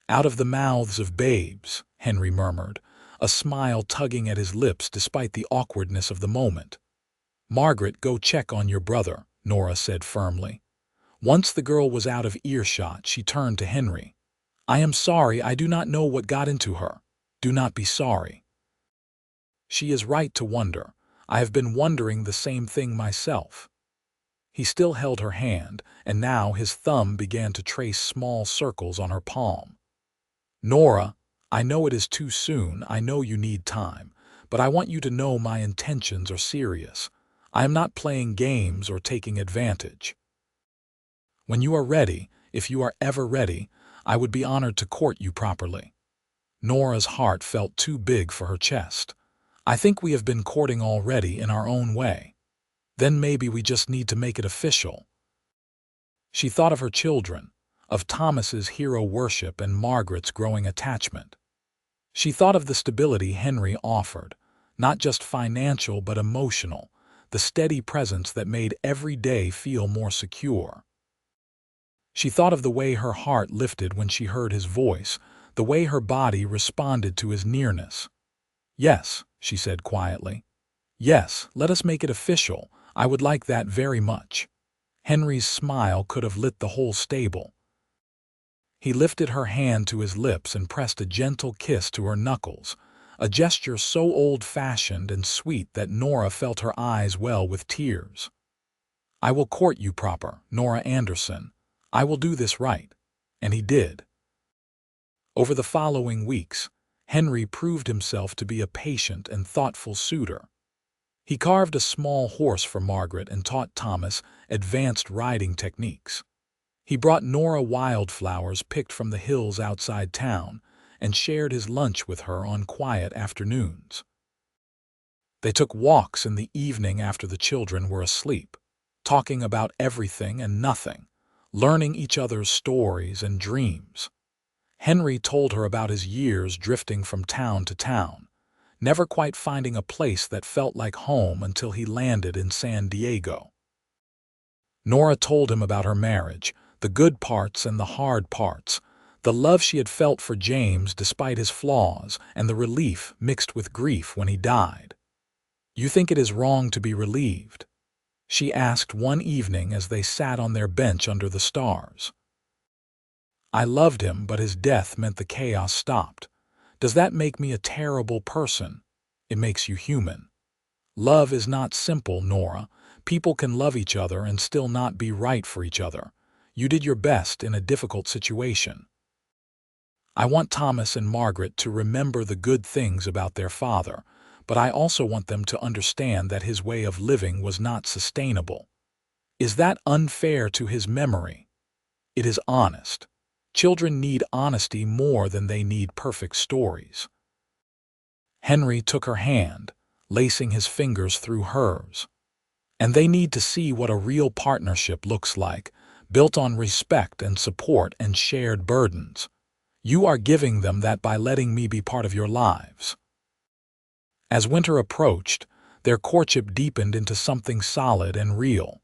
"Out of the mouths of babes," Henry murmured, a smile tugging at his lips despite the awkwardness of the moment. "Margaret, go check on your brother," Nora said firmly. Once the girl was out of earshot, she turned to Henry. "I am sorry, I do not know what got into her. Do not be sorry. She is right to wonder. I have been wondering the same thing myself." He still held her hand, and now his thumb began to trace small circles on her palm. "Nora, I know it is too soon, I know you need time, but I want you to know my intentions are serious. I am not playing games or taking advantage. When you are ready, if you are ever ready, I would be honored to court you properly." Nora's heart felt too big for her chest. "I think we have been courting already in our own way. Then maybe we just need to make it official." She thought of her children, of Thomas's hero worship and Margaret's growing attachment. She thought of the stability Henry offered, not just financial but emotional, the steady presence that made every day feel more secure. She thought of the way her heart lifted when she heard his voice, the way her body responded to his nearness. "Yes," she said quietly. "Yes, let us make it official. I would like that very much." Henry's smile could have lit the whole stable. He lifted her hand to his lips and pressed a gentle kiss to her knuckles, a gesture so old-fashioned and sweet that Nora felt her eyes well with tears. "I will court you proper, Nora Anderson. I will do this right." And he did. Over the following weeks, Henry proved himself to be a patient and thoughtful suitor. He carved a small horse for Margaret and taught Thomas advanced riding techniques. He brought Nora wildflowers picked from the hills outside town and shared his lunch with her on quiet afternoons. They took walks in the evening after the children were asleep, talking about everything and nothing, learning each other's stories and dreams. Henry told her about his years drifting from town to town, never quite finding a place that felt like home until he landed in San Diego. Nora told him about her marriage, the good parts and the hard parts, the love she had felt for James despite his flaws, and the relief mixed with grief when he died. "You think it is wrong to be relieved?" she asked one evening as they sat on their bench under the stars. "I loved him, but his death meant the chaos stopped. Does that make me a terrible person? It makes you human. Love is not simple, Nora. People can love each other and still not be right for each other. You did your best in a difficult situation." I want Thomas and Margaret to remember the good things about their father, but I also want them to understand that his way of living was not sustainable. Is that unfair to his memory? It is honest. Children need honesty more than they need perfect stories. Henry took her hand, lacing his fingers through hers. And they need to see what a real partnership looks like, built on respect and support and shared burdens. You are giving them that by letting me be part of your lives. As winter approached, their courtship deepened into something solid and real.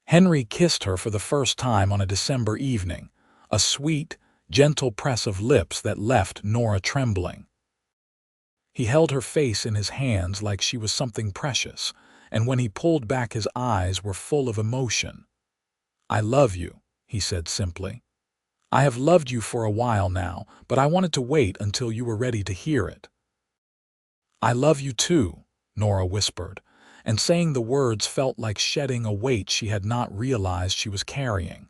Henry kissed her for the first time on a December evening, a sweet, gentle press of lips that left Nora trembling. He held her face in his hands like she was something precious, and when he pulled back his eyes were full of emotion. "I love you," he said simply. "I have loved you for a while now, but I wanted to wait until you were ready to hear it." "I love you too," Nora whispered, and saying the words felt like shedding a weight she had not realized she was carrying.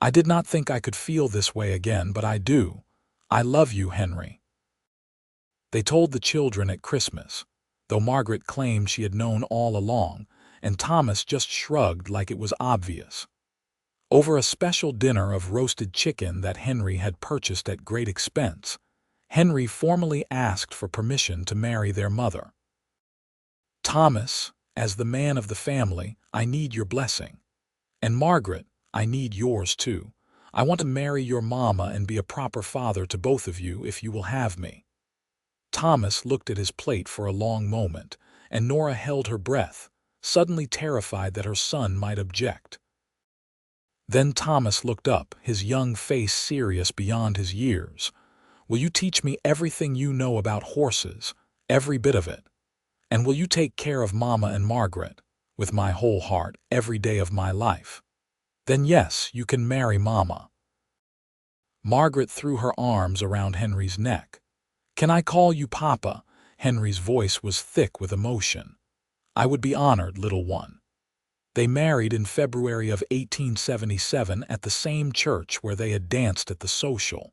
"I did not think I could feel this way again, but I do. I love you, Henry." They told the children at Christmas, though Margaret claimed she had known all along, and Thomas just shrugged like it was obvious. Over a special dinner of roasted chicken that Henry had purchased at great expense, Henry formally asked for permission to marry their mother. "Thomas, as the man of the family, I need your blessing. And Margaret, I need yours too. I want to marry your mama and be a proper father to both of you if you will have me." Thomas looked at his plate for a long moment, and Nora held her breath, suddenly terrified that her son might object. Then Thomas looked up, his young face serious beyond his years. "Will you teach me everything you know about horses, every bit of it? And will you take care of Mama and Margaret, with my whole heart, every day of my life? Then yes, you can marry Mama." Margaret threw her arms around Henry's neck. "Can I call you Papa?" Henry's voice was thick with emotion. "I would be honored, little one." They married in February of 1877 at the same church where they had danced at the social.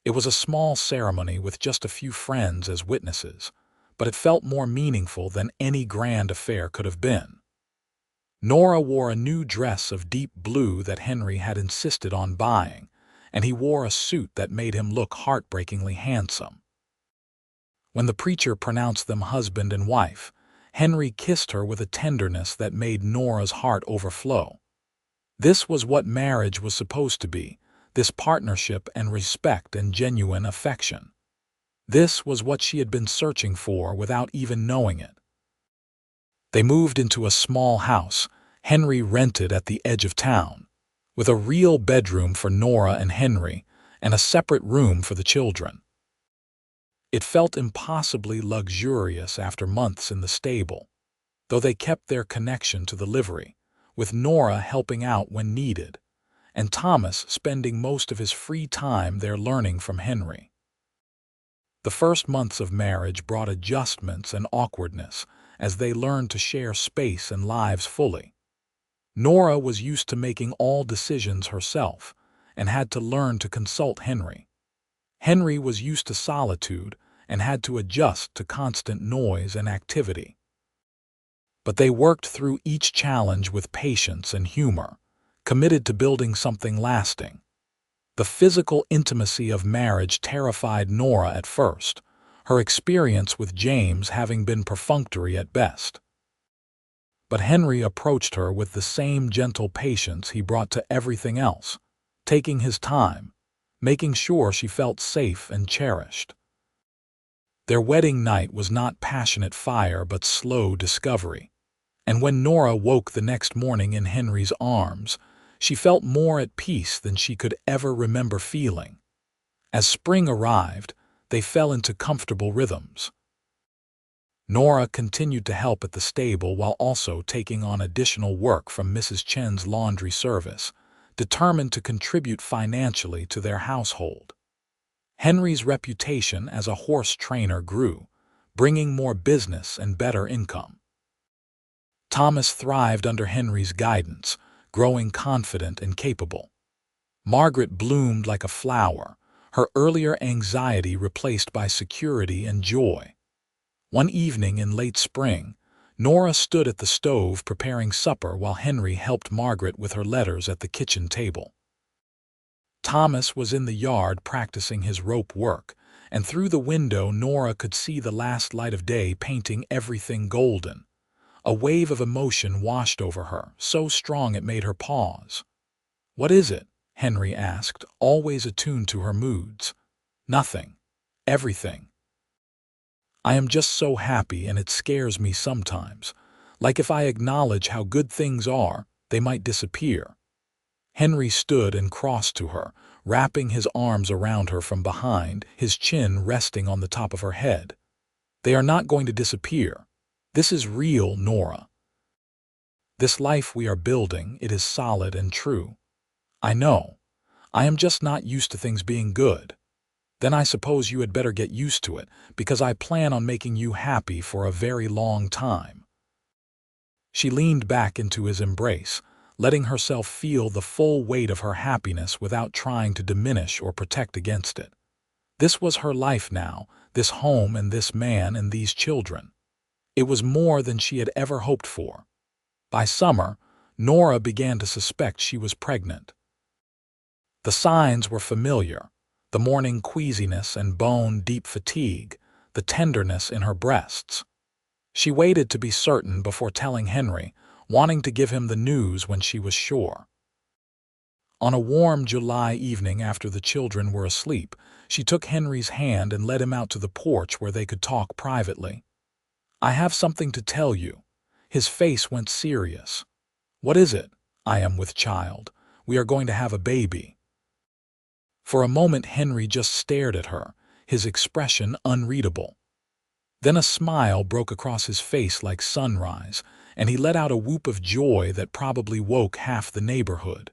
It was a small ceremony with just a few friends as witnesses, but it felt more meaningful than any grand affair could have been. Nora wore a new dress of deep blue that Henry had insisted on buying, and he wore a suit that made him look heartbreakingly handsome. When the preacher pronounced them husband and wife, Henry kissed her with a tenderness that made Nora's heart overflow. This was what marriage was supposed to be, this partnership and respect and genuine affection. This was what she had been searching for without even knowing it. They moved into a small house Henry rented at the edge of town, with a real bedroom for Nora and Henry and a separate room for the children. It felt impossibly luxurious after months in the stable, though they kept their connection to the livery, with Nora helping out when needed, and Thomas spending most of his free time there learning from Henry. The first months of marriage brought adjustments and awkwardness as they learned to share space and lives fully. Nora was used to making all decisions herself and had to learn to consult Henry. Henry was used to solitude and had to adjust to constant noise and activity. But they worked through each challenge with patience and humor, committed to building something lasting. The physical intimacy of marriage terrified Nora at first, her experience with James having been perfunctory at best. But Henry approached her with the same gentle patience he brought to everything else, taking his time, making sure she felt safe and cherished. Their wedding night was not passionate fire but slow discovery, and when Nora woke the next morning in Henry's arms, she felt more at peace than she could ever remember feeling. As spring arrived, they fell into comfortable rhythms. Nora continued to help at the stable while also taking on additional work from Mrs. Chen's laundry service, determined to contribute financially to their household. Henry's reputation as a horse trainer grew, bringing more business and better income. Thomas thrived under Henry's guidance, growing confident and capable. Margaret bloomed like a flower, her earlier anxiety replaced by security and joy. One evening in late spring, Nora stood at the stove preparing supper while Henry helped Margaret with her letters at the kitchen table. Thomas was in the yard practicing his rope work, and through the window Nora could see the last light of day painting everything golden. A wave of emotion washed over her, so strong it made her pause. "What is it?" Henry asked, always attuned to her moods. "Nothing. Everything. I am just so happy, and it scares me sometimes. Like if I acknowledge how good things are, they might disappear." Henry stood and crossed to her, wrapping his arms around her from behind, his chin resting on the top of her head. "They are not going to disappear. This is real, Nora. This life we are building, it is solid and true. I know. I am just not used to things being good. Then I suppose you had better get used to it, because I plan on making you happy for a very long time." She leaned back into his embrace, letting herself feel the full weight of her happiness without trying to diminish or protect against it. This was her life now, this home and this man and these children. It was more than she had ever hoped for. By summer, Nora began to suspect she was pregnant. The signs were familiar: the morning queasiness and bone-deep fatigue, the tenderness in her breasts. She waited to be certain before telling Henry, wanting to give him the news when she was sure. On a warm July evening after the children were asleep, she took Henry's hand and led him out to the porch where they could talk privately. "I have something to tell you." His face went serious. "What is it?" "I am with child. We are going to have a baby." For a moment Henry just stared at her, his expression unreadable. Then a smile broke across his face like sunrise, and he let out a whoop of joy that probably woke half the neighborhood.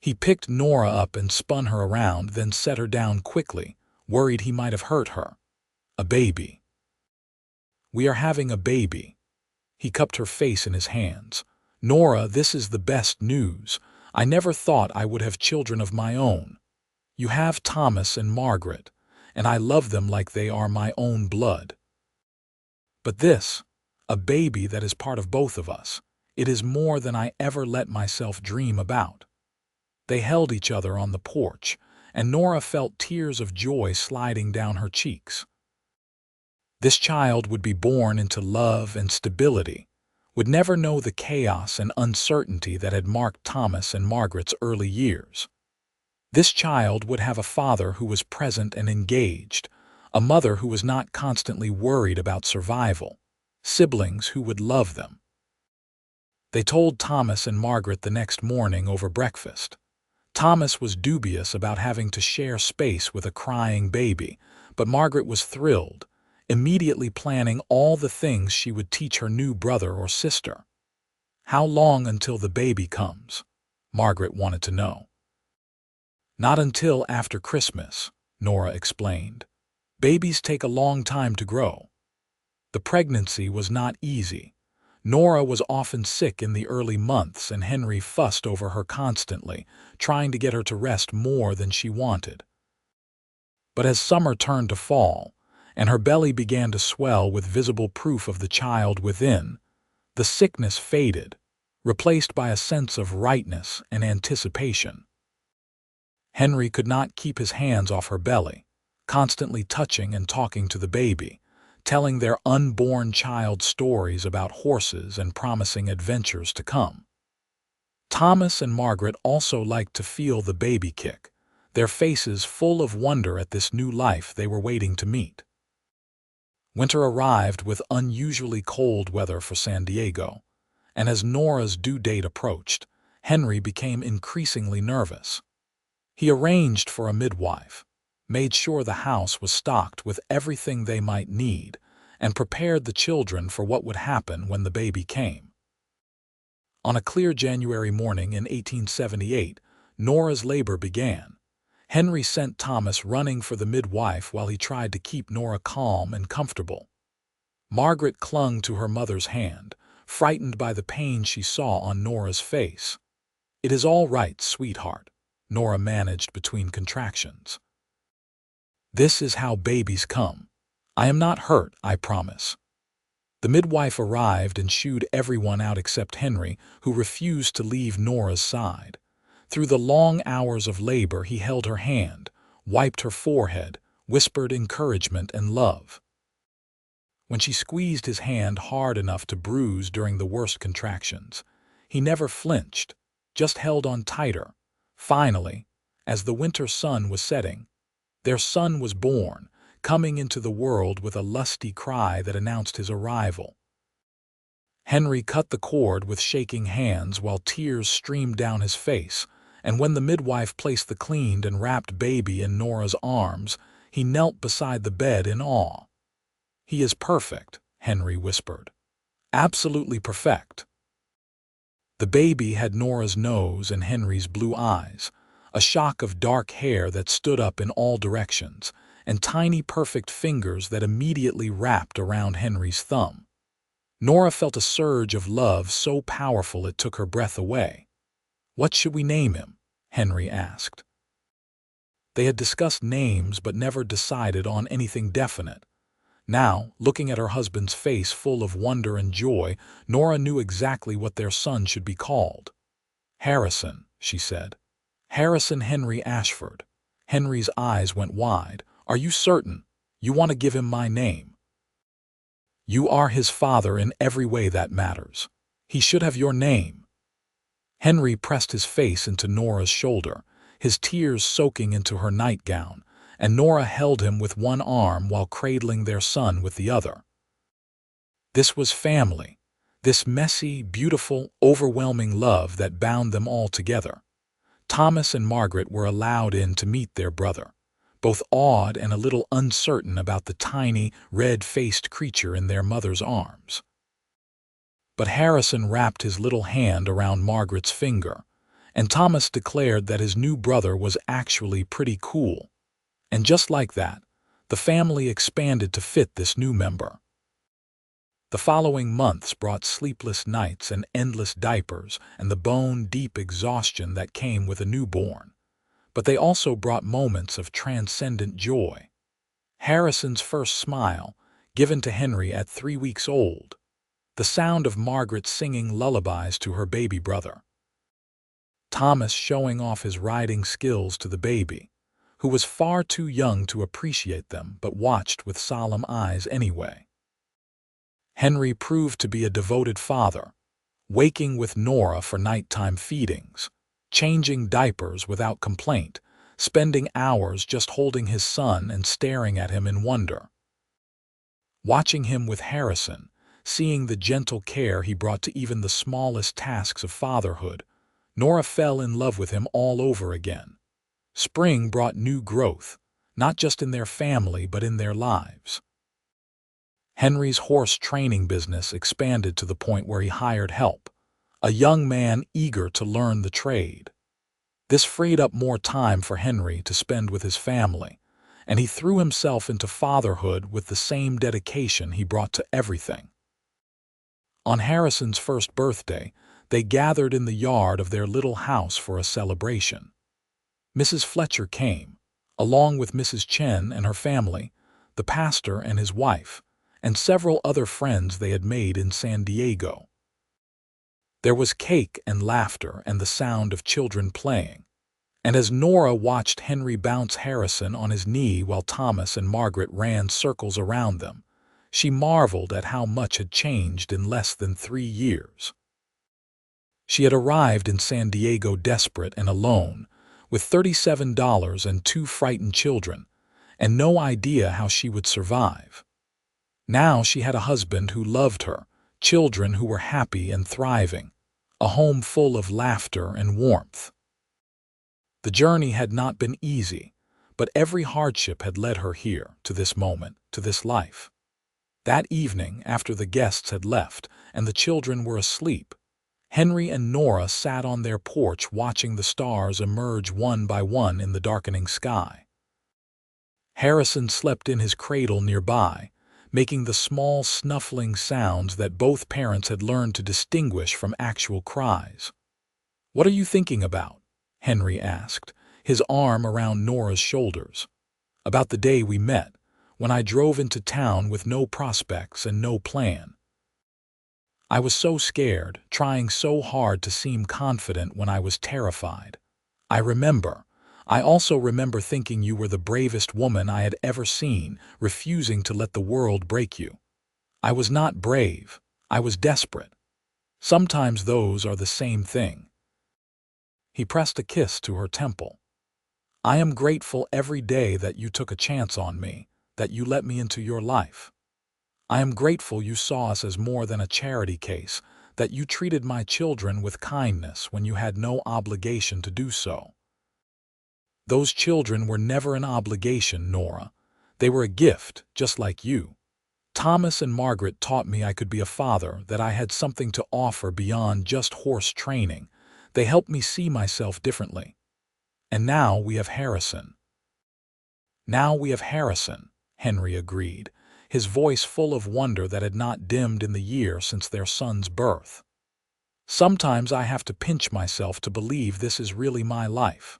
He picked Nora up and spun her around, then set her down quickly, worried he might have hurt her. "A baby. We are having a baby." He cupped her face in his hands. "Nora, this is the best news. I never thought I would have children of my own. You have Thomas and Margaret, and I love them like they are my own blood. But this, a baby that is part of both of us, it is more than I ever let myself dream about." They held each other on the porch, and Nora felt tears of joy sliding down her cheeks. This child would be born into love and stability, would never know the chaos and uncertainty that had marked Thomas and Margaret's early years. This child would have a father who was present and engaged, a mother who was not constantly worried about survival, siblings who would love them. They told Thomas and Margaret the next morning over breakfast. Thomas was dubious about having to share space with a crying baby, but Margaret was thrilled, immediately planning all the things she would teach her new brother or sister. "How long until the baby comes?" Margaret wanted to know. "Not until after Christmas," Nora explained. "Babies take a long time to grow." The pregnancy was not easy. Nora was often sick in the early months, and Henry fussed over her constantly, trying to get her to rest more than she wanted. But as summer turned to fall, and her belly began to swell with visible proof of the child within, the sickness faded, replaced by a sense of rightness and anticipation. Henry could not keep his hands off her belly, constantly touching and talking to the baby, telling their unborn child stories about horses and promising adventures to come. Thomas and Margaret also liked to feel the baby kick, their faces full of wonder at this new life they were waiting to meet. Winter arrived with unusually cold weather for San Diego, and as Nora's due date approached, Henry became increasingly nervous. He arranged for a midwife, made sure the house was stocked with everything they might need, and prepared the children for what would happen when the baby came. On a clear January morning in 1878, Nora's labor began. Henry sent Thomas running for the midwife while he tried to keep Nora calm and comfortable. Margaret clung to her mother's hand, frightened by the pain she saw on Nora's face. "It is all right, sweetheart," Nora managed between contractions. "This is how babies come. I am not hurt, I promise." The midwife arrived and shooed everyone out except Henry, who refused to leave Nora's side. Through the long hours of labor, he held her hand, wiped her forehead, whispered encouragement and love. When she squeezed his hand hard enough to bruise during the worst contractions, he never flinched, just held on tighter. Finally, as the winter sun was setting, their son was born, coming into the world with a lusty cry that announced his arrival. Henry cut the cord with shaking hands while tears streamed down his face, and when the midwife placed the cleaned and wrapped baby in Nora's arms, he knelt beside the bed in awe. "He is perfect," Henry whispered. "Absolutely perfect." The baby had Nora's nose and Henry's blue eyes, a shock of dark hair that stood up in all directions, and tiny perfect fingers that immediately wrapped around Henry's thumb. Nora felt a surge of love so powerful it took her breath away. "What should we name him?" Henry asked. They had discussed names but never decided on anything definite. Now, looking at her husband's face full of wonder and joy, Nora knew exactly what their son should be called. "Harrison," she said. "Harrison Henry Ashford." Henry's eyes went wide. "Are you certain? You want to give him my name?" "You are his father in every way that matters. He should have your name." Henry pressed his face into Nora's shoulder, his tears soaking into her nightgown, and Nora held him with one arm while cradling their son with the other. This was family, this messy, beautiful, overwhelming love that bound them all together. Thomas and Margaret were allowed in to meet their brother, both awed and a little uncertain about the tiny, red-faced creature in their mother's arms. But Harrison wrapped his little hand around Margaret's finger, and Thomas declared that his new brother was actually pretty cool. And just like that, the family expanded to fit this new member. The following months brought sleepless nights and endless diapers and the bone-deep exhaustion that came with a newborn. But they also brought moments of transcendent joy. Harrison's first smile, given to Henry at 3 weeks old. The sound of Margaret singing lullabies to her baby brother. Thomas showing off his riding skills to the baby, who was far too young to appreciate them but watched with solemn eyes anyway. Henry proved to be a devoted father, waking with Nora for nighttime feedings, changing diapers without complaint, spending hours just holding his son and staring at him in wonder. Watching him with Harrison, seeing the gentle care he brought to even the smallest tasks of fatherhood, Nora fell in love with him all over again. Spring brought new growth, not just in their family but in their lives. Henry's horse training business expanded to the point where he hired help, a young man eager to learn the trade. This freed up more time for Henry to spend with his family, and he threw himself into fatherhood with the same dedication he brought to everything. On Harrison's first birthday, they gathered in the yard of their little house for a celebration. Mrs. Fletcher came, along with Mrs. Chen and her family, the pastor and his wife, and several other friends they had made in San Diego. There was cake and laughter and the sound of children playing, and as Nora watched Henry bounce Harrison on his knee while Thomas and Margaret ran circles around them, she marveled at how much had changed in less than 3 years. She had arrived in San Diego desperate and alone, with $37 and 2 frightened children, and no idea how she would survive. Now she had a husband who loved her, children who were happy and thriving, a home full of laughter and warmth. The journey had not been easy, but every hardship had led her here, to this moment, to this life. That evening, after the guests had left and the children were asleep, Henry and Nora sat on their porch watching the stars emerge one by one in the darkening sky. Harrison slept in his cradle nearby, making the small snuffling sounds that both parents had learned to distinguish from actual cries. "What are you thinking about?" Henry asked, his arm around Nora's shoulders. "About the day we met, when I drove into town with no prospects and no plan. I was so scared, trying so hard to seem confident when I was terrified. I remember. I also remember thinking you were the bravest woman I had ever seen, refusing to let the world break you. I was not brave. I was desperate. Sometimes those are the same thing." He pressed a kiss to her temple. "I am grateful every day that you took a chance on me, that you let me into your life. I am grateful you saw us as more than a charity case, that you treated my children with kindness when you had no obligation to do so." "Those children were never an obligation, Nora. They were a gift, just like you. Thomas and Margaret taught me I could be a father, that I had something to offer beyond just horse training. They helped me see myself differently. And now we have Harrison." "Now we have Harrison," Henry agreed, his voice full of wonder that had not dimmed in the year since their son's birth. "Sometimes I have to pinch myself to believe this is really my life.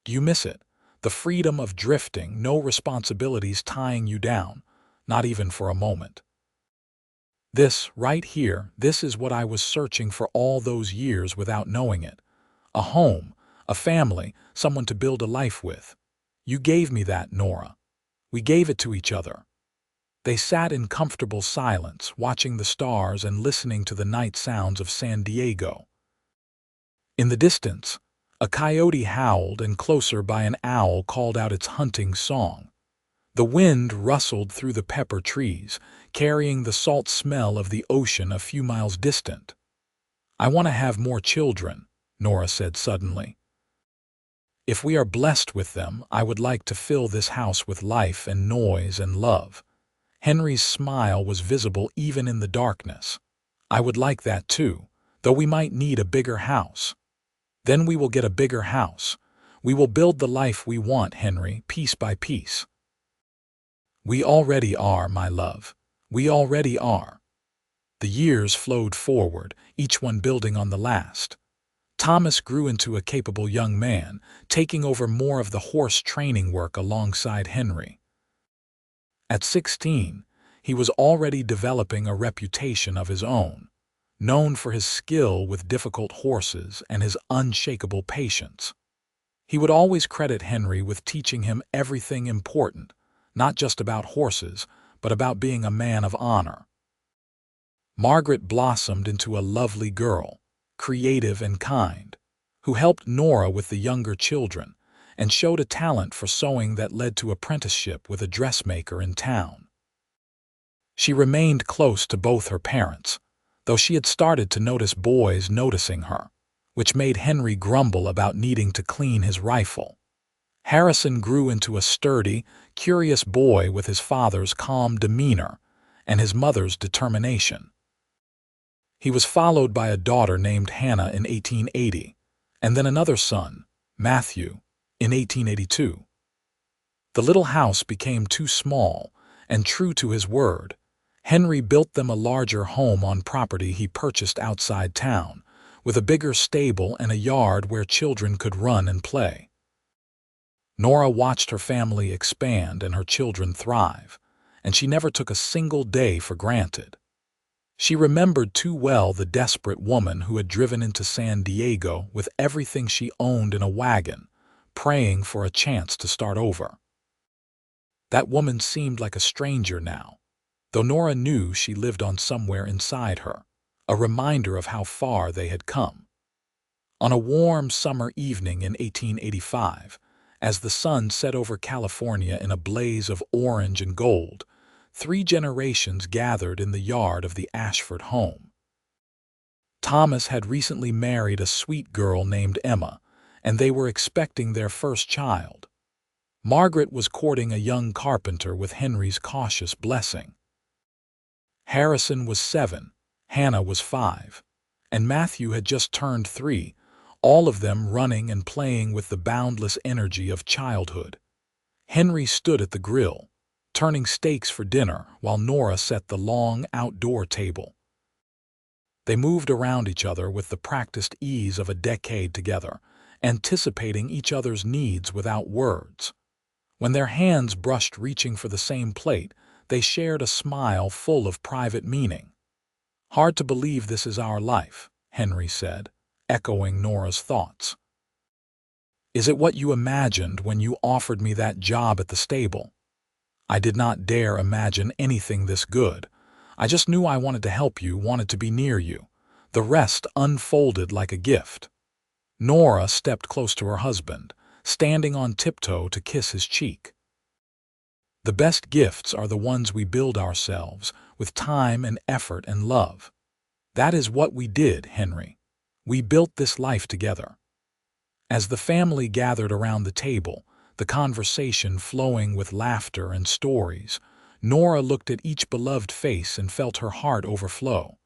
Do you miss it? The freedom of drifting, no responsibilities tying you down, not even for a moment. This, right here, this is what I was searching for all those years without knowing it. A home, a family, someone to build a life with. You gave me that, Nora. We gave it to each other." They sat in comfortable silence, watching the stars and listening to the night sounds of San Diego. In the distance, a coyote howled, and closer by an owl called out its hunting song. The wind rustled through the pepper trees, carrying the salt smell of the ocean a few miles distant. "I want to have more children," Nora said suddenly. "If we are blessed with them, I would like to fill this house with life and noise and love." Henry's smile was visible even in the darkness. "I would like that too, though we might need a bigger house." "Then we will get a bigger house. We will build the life we want, Henry, piece by piece." "We already are, my love. We already are." The years flowed forward, each one building on the last. Thomas grew into a capable young man, taking over more of the horse training work alongside Henry. At 16, he was already developing a reputation of his own, known for his skill with difficult horses and his unshakable patience. He would always credit Henry with teaching him everything important, not just about horses, but about being a man of honor. Margaret blossomed into a lovely girl, creative and kind, who helped Nora with the younger children, and showed a talent for sewing that led to apprenticeship with a dressmaker in town. She remained close to both her parents, though she had started to notice boys noticing her, which made Henry grumble about needing to clean his rifle. Harrison grew into a sturdy, curious boy with his father's calm demeanor and his mother's determination. He was followed by a daughter named Hannah in 1880, and then another son, Matthew, in 1882. The little house became too small, and true to his word, Henry built them a larger home on property he purchased outside town, with a bigger stable and a yard where children could run and play. Nora watched her family expand and her children thrive, and she never took a single day for granted. She remembered too well the desperate woman who had driven into San Diego with everything she owned in a wagon, praying for a chance to start over. That woman seemed like a stranger now, though Nora knew she lived on somewhere inside her, a reminder of how far they had come. On a warm summer evening in 1885, as the sun set over California in a blaze of orange and gold, 3 generations gathered in the yard of the Ashford home. Thomas had recently married a sweet girl named Emma, and they were expecting their first child. Margaret was courting a young carpenter with Henry's cautious blessing. Harrison was 7, Hannah was 5, and Matthew had just turned 3, all of them running and playing with the boundless energy of childhood. Henry stood at the grill, turning steaks for dinner while Nora set the long outdoor table. They moved around each other with the practiced ease of a decade together, anticipating each other's needs without words. When their hands brushed reaching for the same plate, they shared a smile full of private meaning. "Hard to believe this is our life," Henry said, echoing Nora's thoughts. "Is it what you imagined when you offered me that job at the stable?" "I did not dare imagine anything this good. I just knew I wanted to help you, wanted to be near you. The rest unfolded like a gift." Nora stepped close to her husband, standing on tiptoe to kiss his cheek. "The best gifts are the ones we build ourselves, with time and effort and love. That is what we did, Henry. We built this life together." As the family gathered around the table, the conversation flowing with laughter and stories, Nora looked at each beloved face and felt her heart overflow.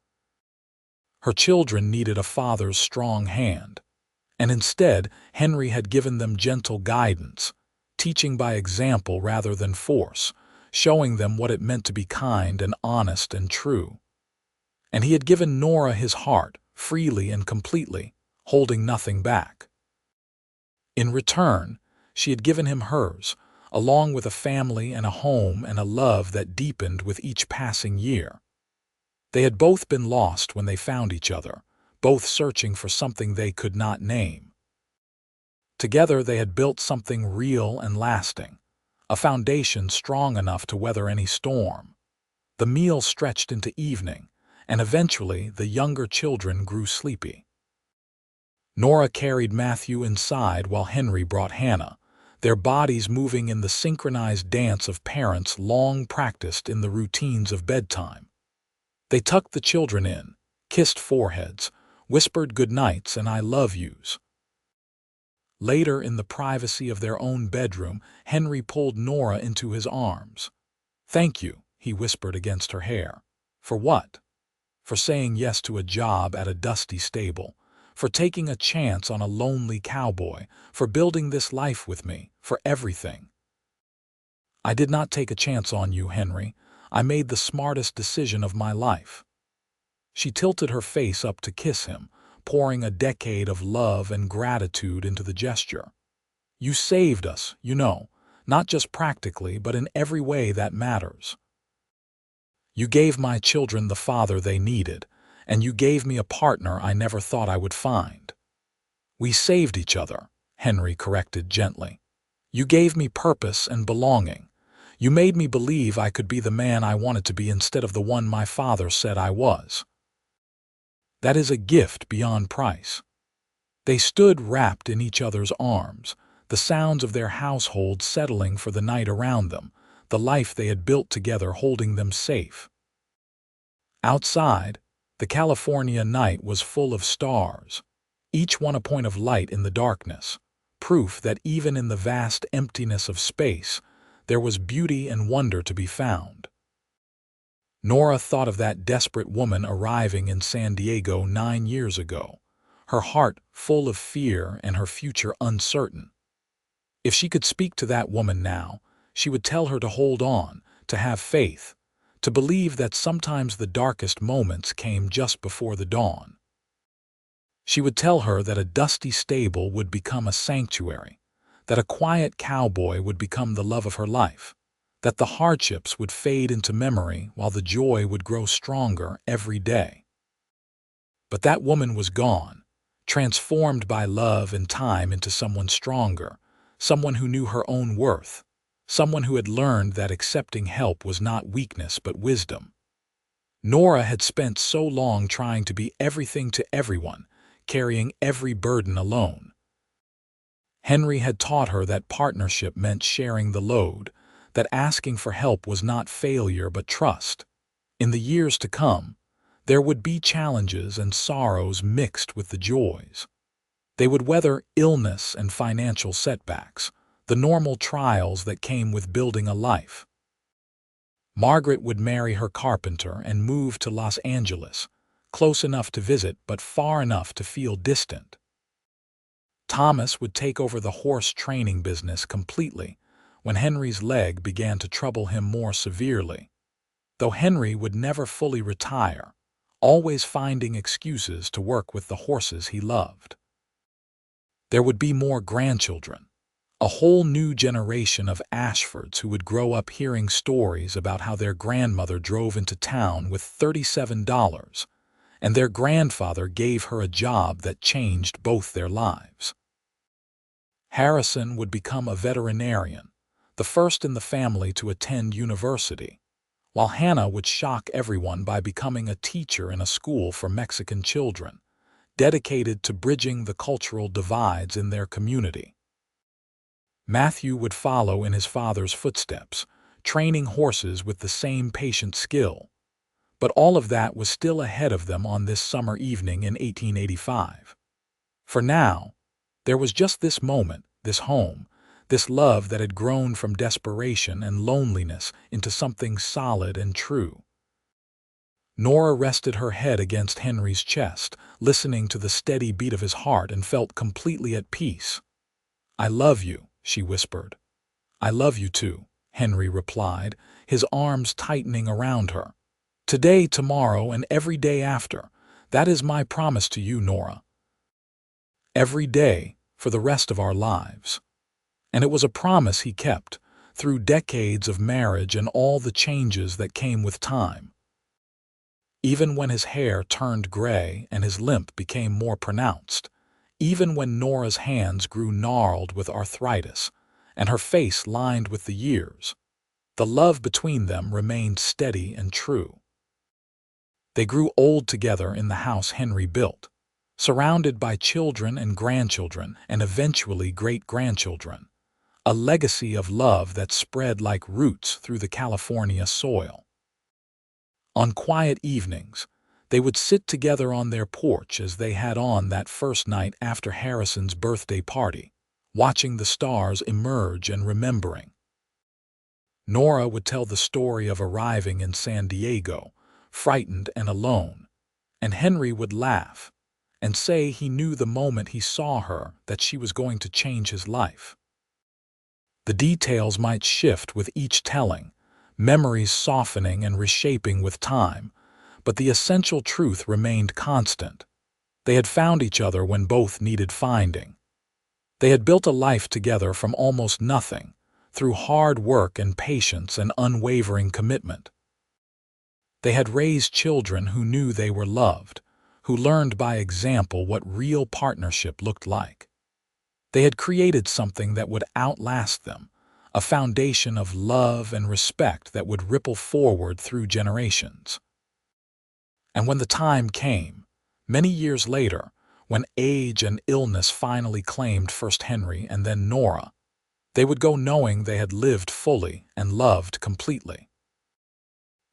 Her children needed a father's strong hand, and instead Henry had given them gentle guidance, teaching by example rather than force, showing them what it meant to be kind and honest and true. And he had given Nora his heart, freely and completely, holding nothing back. In return, she had given him hers, along with a family and a home and a love that deepened with each passing year. They had both been lost when they found each other, both searching for something they could not name. Together they had built something real and lasting, a foundation strong enough to weather any storm. The meal stretched into evening, and eventually the younger children grew sleepy. Nora carried Matthew inside while Henry brought Hannah, their bodies moving in the synchronized dance of parents long practiced in the routines of bedtime. They tucked the children in, kissed foreheads, whispered goodnights and I love yous. Later, in the privacy of their own bedroom, Henry pulled Nora into his arms. "Thank you," he whispered against her hair. "For what?" "For saying yes to a job at a dusty stable, for taking a chance on a lonely cowboy, for building this life with me, for everything." "I did not take a chance on you, Henry. I made the smartest decision of my life." She tilted her face up to kiss him, pouring a decade of love and gratitude into the gesture. "You saved us, you know, not just practically, but in every way that matters. You gave my children the father they needed, and you gave me a partner I never thought I would find." "We saved each other," Henry corrected gently. "You gave me purpose and belonging. You made me believe I could be the man I wanted to be instead of the one my father said I was. That is a gift beyond price." They stood wrapped in each other's arms, the sounds of their household settling for the night around them, the life they had built together holding them safe. Outside, the California night was full of stars, each one a point of light in the darkness, proof that even in the vast emptiness of space, there was beauty and wonder to be found. Nora thought of that desperate woman arriving in San Diego 9 years ago, her heart full of fear and her future uncertain. If she could speak to that woman now, she would tell her to hold on, to have faith, to believe that sometimes the darkest moments came just before the dawn. She would tell her that a dusty stable would become a sanctuary, that a quiet cowboy would become the love of her life, that the hardships would fade into memory while the joy would grow stronger every day. But that woman was gone, transformed by love and time into someone stronger, someone who knew her own worth, someone who had learned that accepting help was not weakness but wisdom. Nora had spent so long trying to be everything to everyone, carrying every burden alone. Henry had taught her that partnership meant sharing the load, that asking for help was not failure but trust. In the years to come, there would be challenges and sorrows mixed with the joys. They would weather illness and financial setbacks, the normal trials that came with building a life. Margaret would marry her carpenter and move to Los Angeles, close enough to visit but far enough to feel distant. Thomas would take over the horse training business completely when Henry's leg began to trouble him more severely. Though Henry would never fully retire, always finding excuses to work with the horses he loved. There would be more grandchildren, a whole new generation of Ashfords who would grow up hearing stories about how their grandmother drove into town with $37 and their grandfather gave her a job that changed both their lives. Harrison would become a veterinarian, the first in the family to attend university, while Hannah would shock everyone by becoming a teacher in a school for Mexican children, dedicated to bridging the cultural divides in their community. Matthew would follow in his father's footsteps, training horses with the same patient skill. But all of that was still ahead of them on this summer evening in 1885. For now, there was just this moment, this home, this love that had grown from desperation and loneliness into something solid and true. Nora rested her head against Henry's chest, listening to the steady beat of his heart, and felt completely at peace. "I love you," she whispered. "I love you too," Henry replied, his arms tightening around her. "Today, tomorrow, and every day after. That is my promise to you, Nora. Every day, for the rest of our lives." And it was a promise he kept, through decades of marriage and all the changes that came with time. Even when his hair turned gray and his limp became more pronounced, even when Nora's hands grew gnarled with arthritis and her face lined with the years, the love between them remained steady and true. They grew old together in the house Henry built, surrounded by children and grandchildren and eventually great-grandchildren, a legacy of love that spread like roots through the California soil. On quiet evenings, they would sit together on their porch as they had on that first night after Harrison's birthday party, watching the stars emerge and remembering. Nora would tell the story of arriving in San Diego, frightened and alone, and Henry would laugh and say he knew the moment he saw her that she was going to change his life. The details might shift with each telling, memories softening and reshaping with time, but the essential truth remained constant. They had found each other when both needed finding. They had built a life together from almost nothing, through hard work and patience and unwavering commitment. They had raised children who knew they were loved, who learned by example what real partnership looked like. They had created something that would outlast them, a foundation of love and respect that would ripple forward through generations. And when the time came, many years later, when age and illness finally claimed first Henry and then Nora, they would go knowing they had lived fully and loved completely.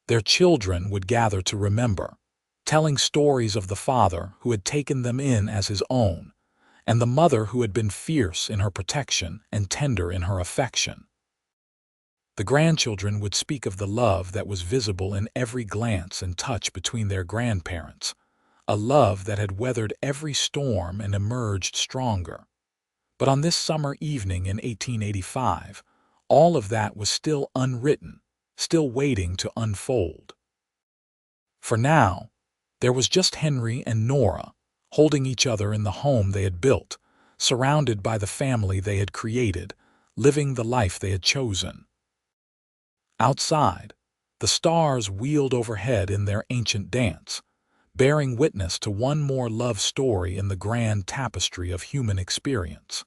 Their children would gather to remember, telling stories of the father who had taken them in as his own, and the mother who had been fierce in her protection and tender in her affection. The grandchildren would speak of the love that was visible in every glance and touch between their grandparents, a love that had weathered every storm and emerged stronger. But on this summer evening in 1885, all of that was still unwritten, still waiting to unfold. For now, there was just Henry and Nora, holding each other in the home they had built, surrounded by the family they had created, living the life they had chosen. Outside, the stars wheeled overhead in their ancient dance, bearing witness to one more love story in the grand tapestry of human experience.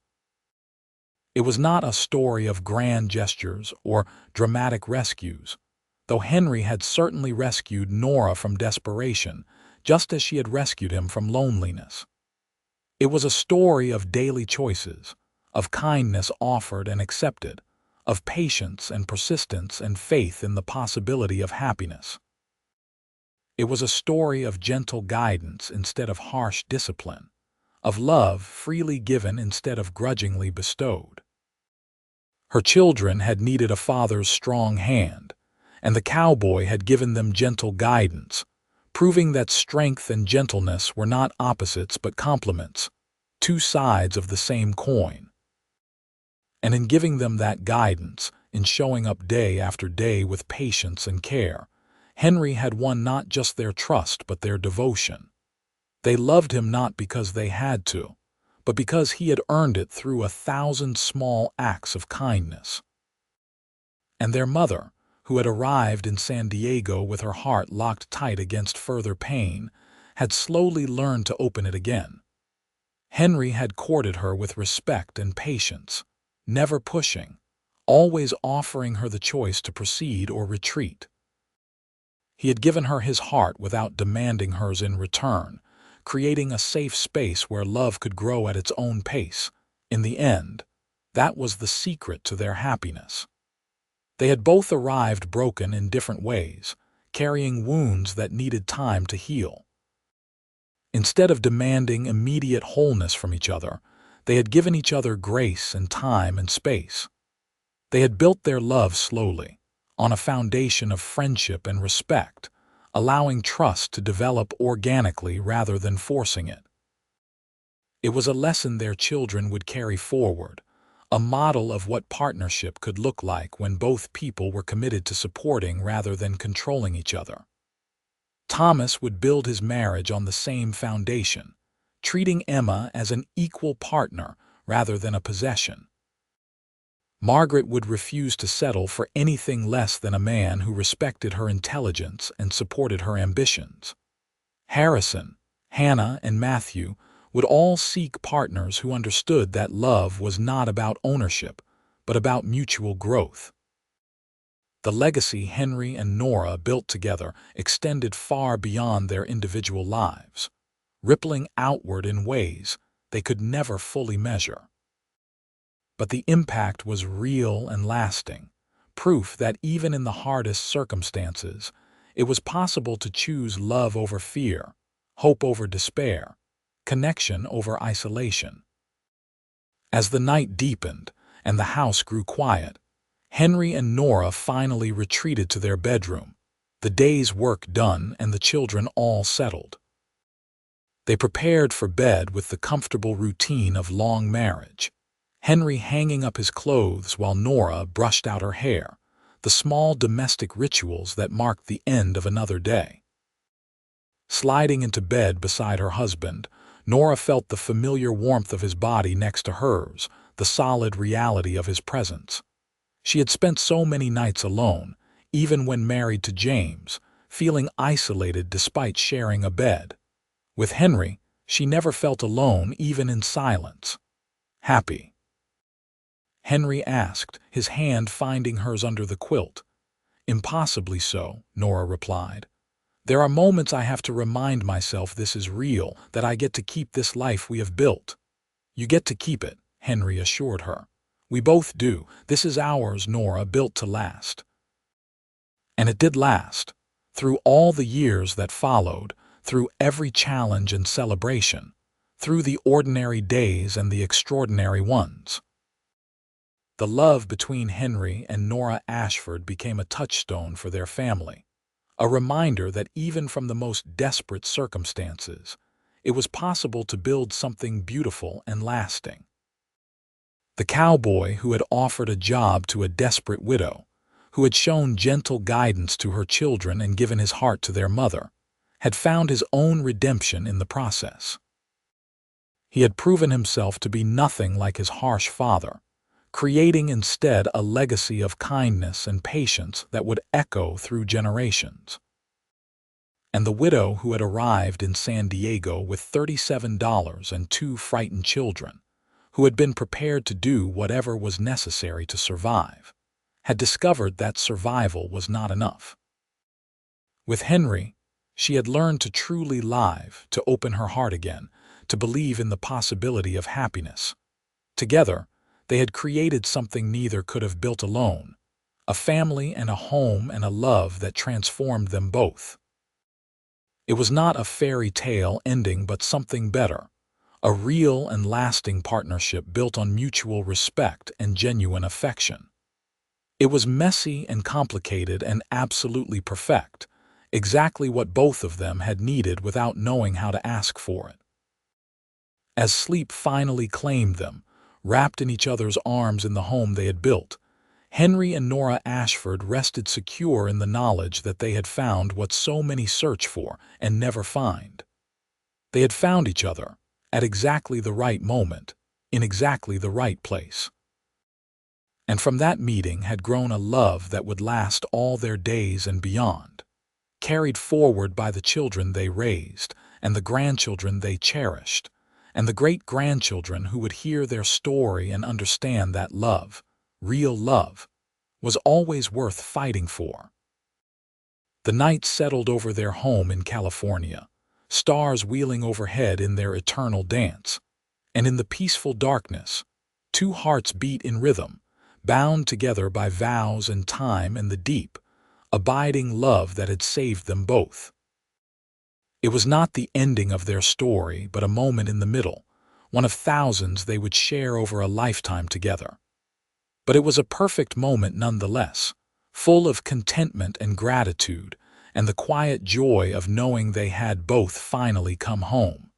It was not a story of grand gestures or dramatic rescues, though Henry had certainly rescued Nora from desperation, just as she had rescued him from loneliness. It was a story of daily choices, of kindness offered and accepted, of patience and persistence and faith in the possibility of happiness. It was a story of gentle guidance instead of harsh discipline, of love freely given instead of grudgingly bestowed. Her children had needed a father's strong hand, and the cowboy had given them gentle guidance, proving that strength and gentleness were not opposites but complements, two sides of the same coin. And in giving them that guidance, in showing up day after day with patience and care, Henry had won not just their trust but their devotion. They loved him not because they had to, but because he had earned it through 1,000 small acts of kindness. And their mother, who had arrived in San Diego with her heart locked tight against further pain, had slowly learned to open it again. Henry had courted her with respect and patience, never pushing, always offering her the choice to proceed or retreat. He had given her his heart without demanding hers in return, creating a safe space where love could grow at its own pace. In the end, that was the secret to their happiness. They had both arrived broken in different ways, carrying wounds that needed time to heal. Instead of demanding immediate wholeness from each other, they had given each other grace and time and space. They had built their love slowly, on a foundation of friendship and respect, allowing trust to develop organically rather than forcing it. It was a lesson their children would carry forward, a model of what partnership could look like when both people were committed to supporting rather than controlling each other. Thomas would build his marriage on the same foundation, treating Emma as an equal partner rather than a possession. Margaret would refuse to settle for anything less than a man who respected her intelligence and supported her ambitions. Harrison, Hannah, and Matthew would all seek partners who understood that love was not about ownership, but about mutual growth. The legacy Henry and Nora built together extended far beyond their individual lives, rippling outward in ways they could never fully measure. But the impact was real and lasting, proof that even in the hardest circumstances, it was possible to choose love over fear, hope over despair, connection over isolation. As the night deepened and the house grew quiet, Henry and Nora finally retreated to their bedroom, the day's work done and the children all settled. They prepared for bed with the comfortable routine of long marriage, Henry hanging up his clothes while Nora brushed out her hair, the small domestic rituals that marked the end of another day. Sliding into bed beside her husband, Nora felt the familiar warmth of his body next to hers, the solid reality of his presence. She had spent so many nights alone, even when married to James, feeling isolated despite sharing a bed. With Henry, she never felt alone even in silence. Happy? Henry asked, his hand finding hers under the quilt. Impossibly so, Nora replied. There are moments I have to remind myself this is real, that I get to keep this life we have built. You get to keep it, Henry assured her. We both do. This is ours, Nora, built to last. And it did last. Through all the years that followed, through every challenge and celebration, through the ordinary days and the extraordinary ones. The love between Henry and Nora Ashford became a touchstone for their family, a reminder that even from the most desperate circumstances, it was possible to build something beautiful and lasting. The cowboy who had offered a job to a desperate widow, who had shown gentle guidance to her children and given his heart to their mother, had found his own redemption in the process. He had proven himself to be nothing like his harsh father, creating instead a legacy of kindness and patience that would echo through generations. And the widow who had arrived in San Diego with $37 and 2 frightened children, who had been prepared to do whatever was necessary to survive, had discovered that survival was not enough. With Henry, she had learned to truly live, to open her heart again, to believe in the possibility of happiness. Together, they had created something neither could have built alone, a family and a home and a love that transformed them both. It was not a fairy tale ending but something better, a real and lasting partnership built on mutual respect and genuine affection. It was messy and complicated and absolutely perfect, exactly what both of them had needed without knowing how to ask for it. As sleep finally claimed them, wrapped in each other's arms in the home they had built, Henry and Nora Ashford rested secure in the knowledge that they had found what so many search for and never find. They had found each other, at exactly the right moment, in exactly the right place. And from that meeting had grown a love that would last all their days and beyond, carried forward by the children they raised, and the grandchildren they cherished, and the great-grandchildren who would hear their story and understand that love, real love, was always worth fighting for. The night settled over their home in California, stars wheeling overhead in their eternal dance, and in the peaceful darkness, two hearts beat in rhythm, bound together by vows and time and the deep, abiding love that had saved them both. It was not the ending of their story, but a moment in the middle, one of thousands they would share over a lifetime together. But it was a perfect moment nonetheless, full of contentment and gratitude, and the quiet joy of knowing they had both finally come home.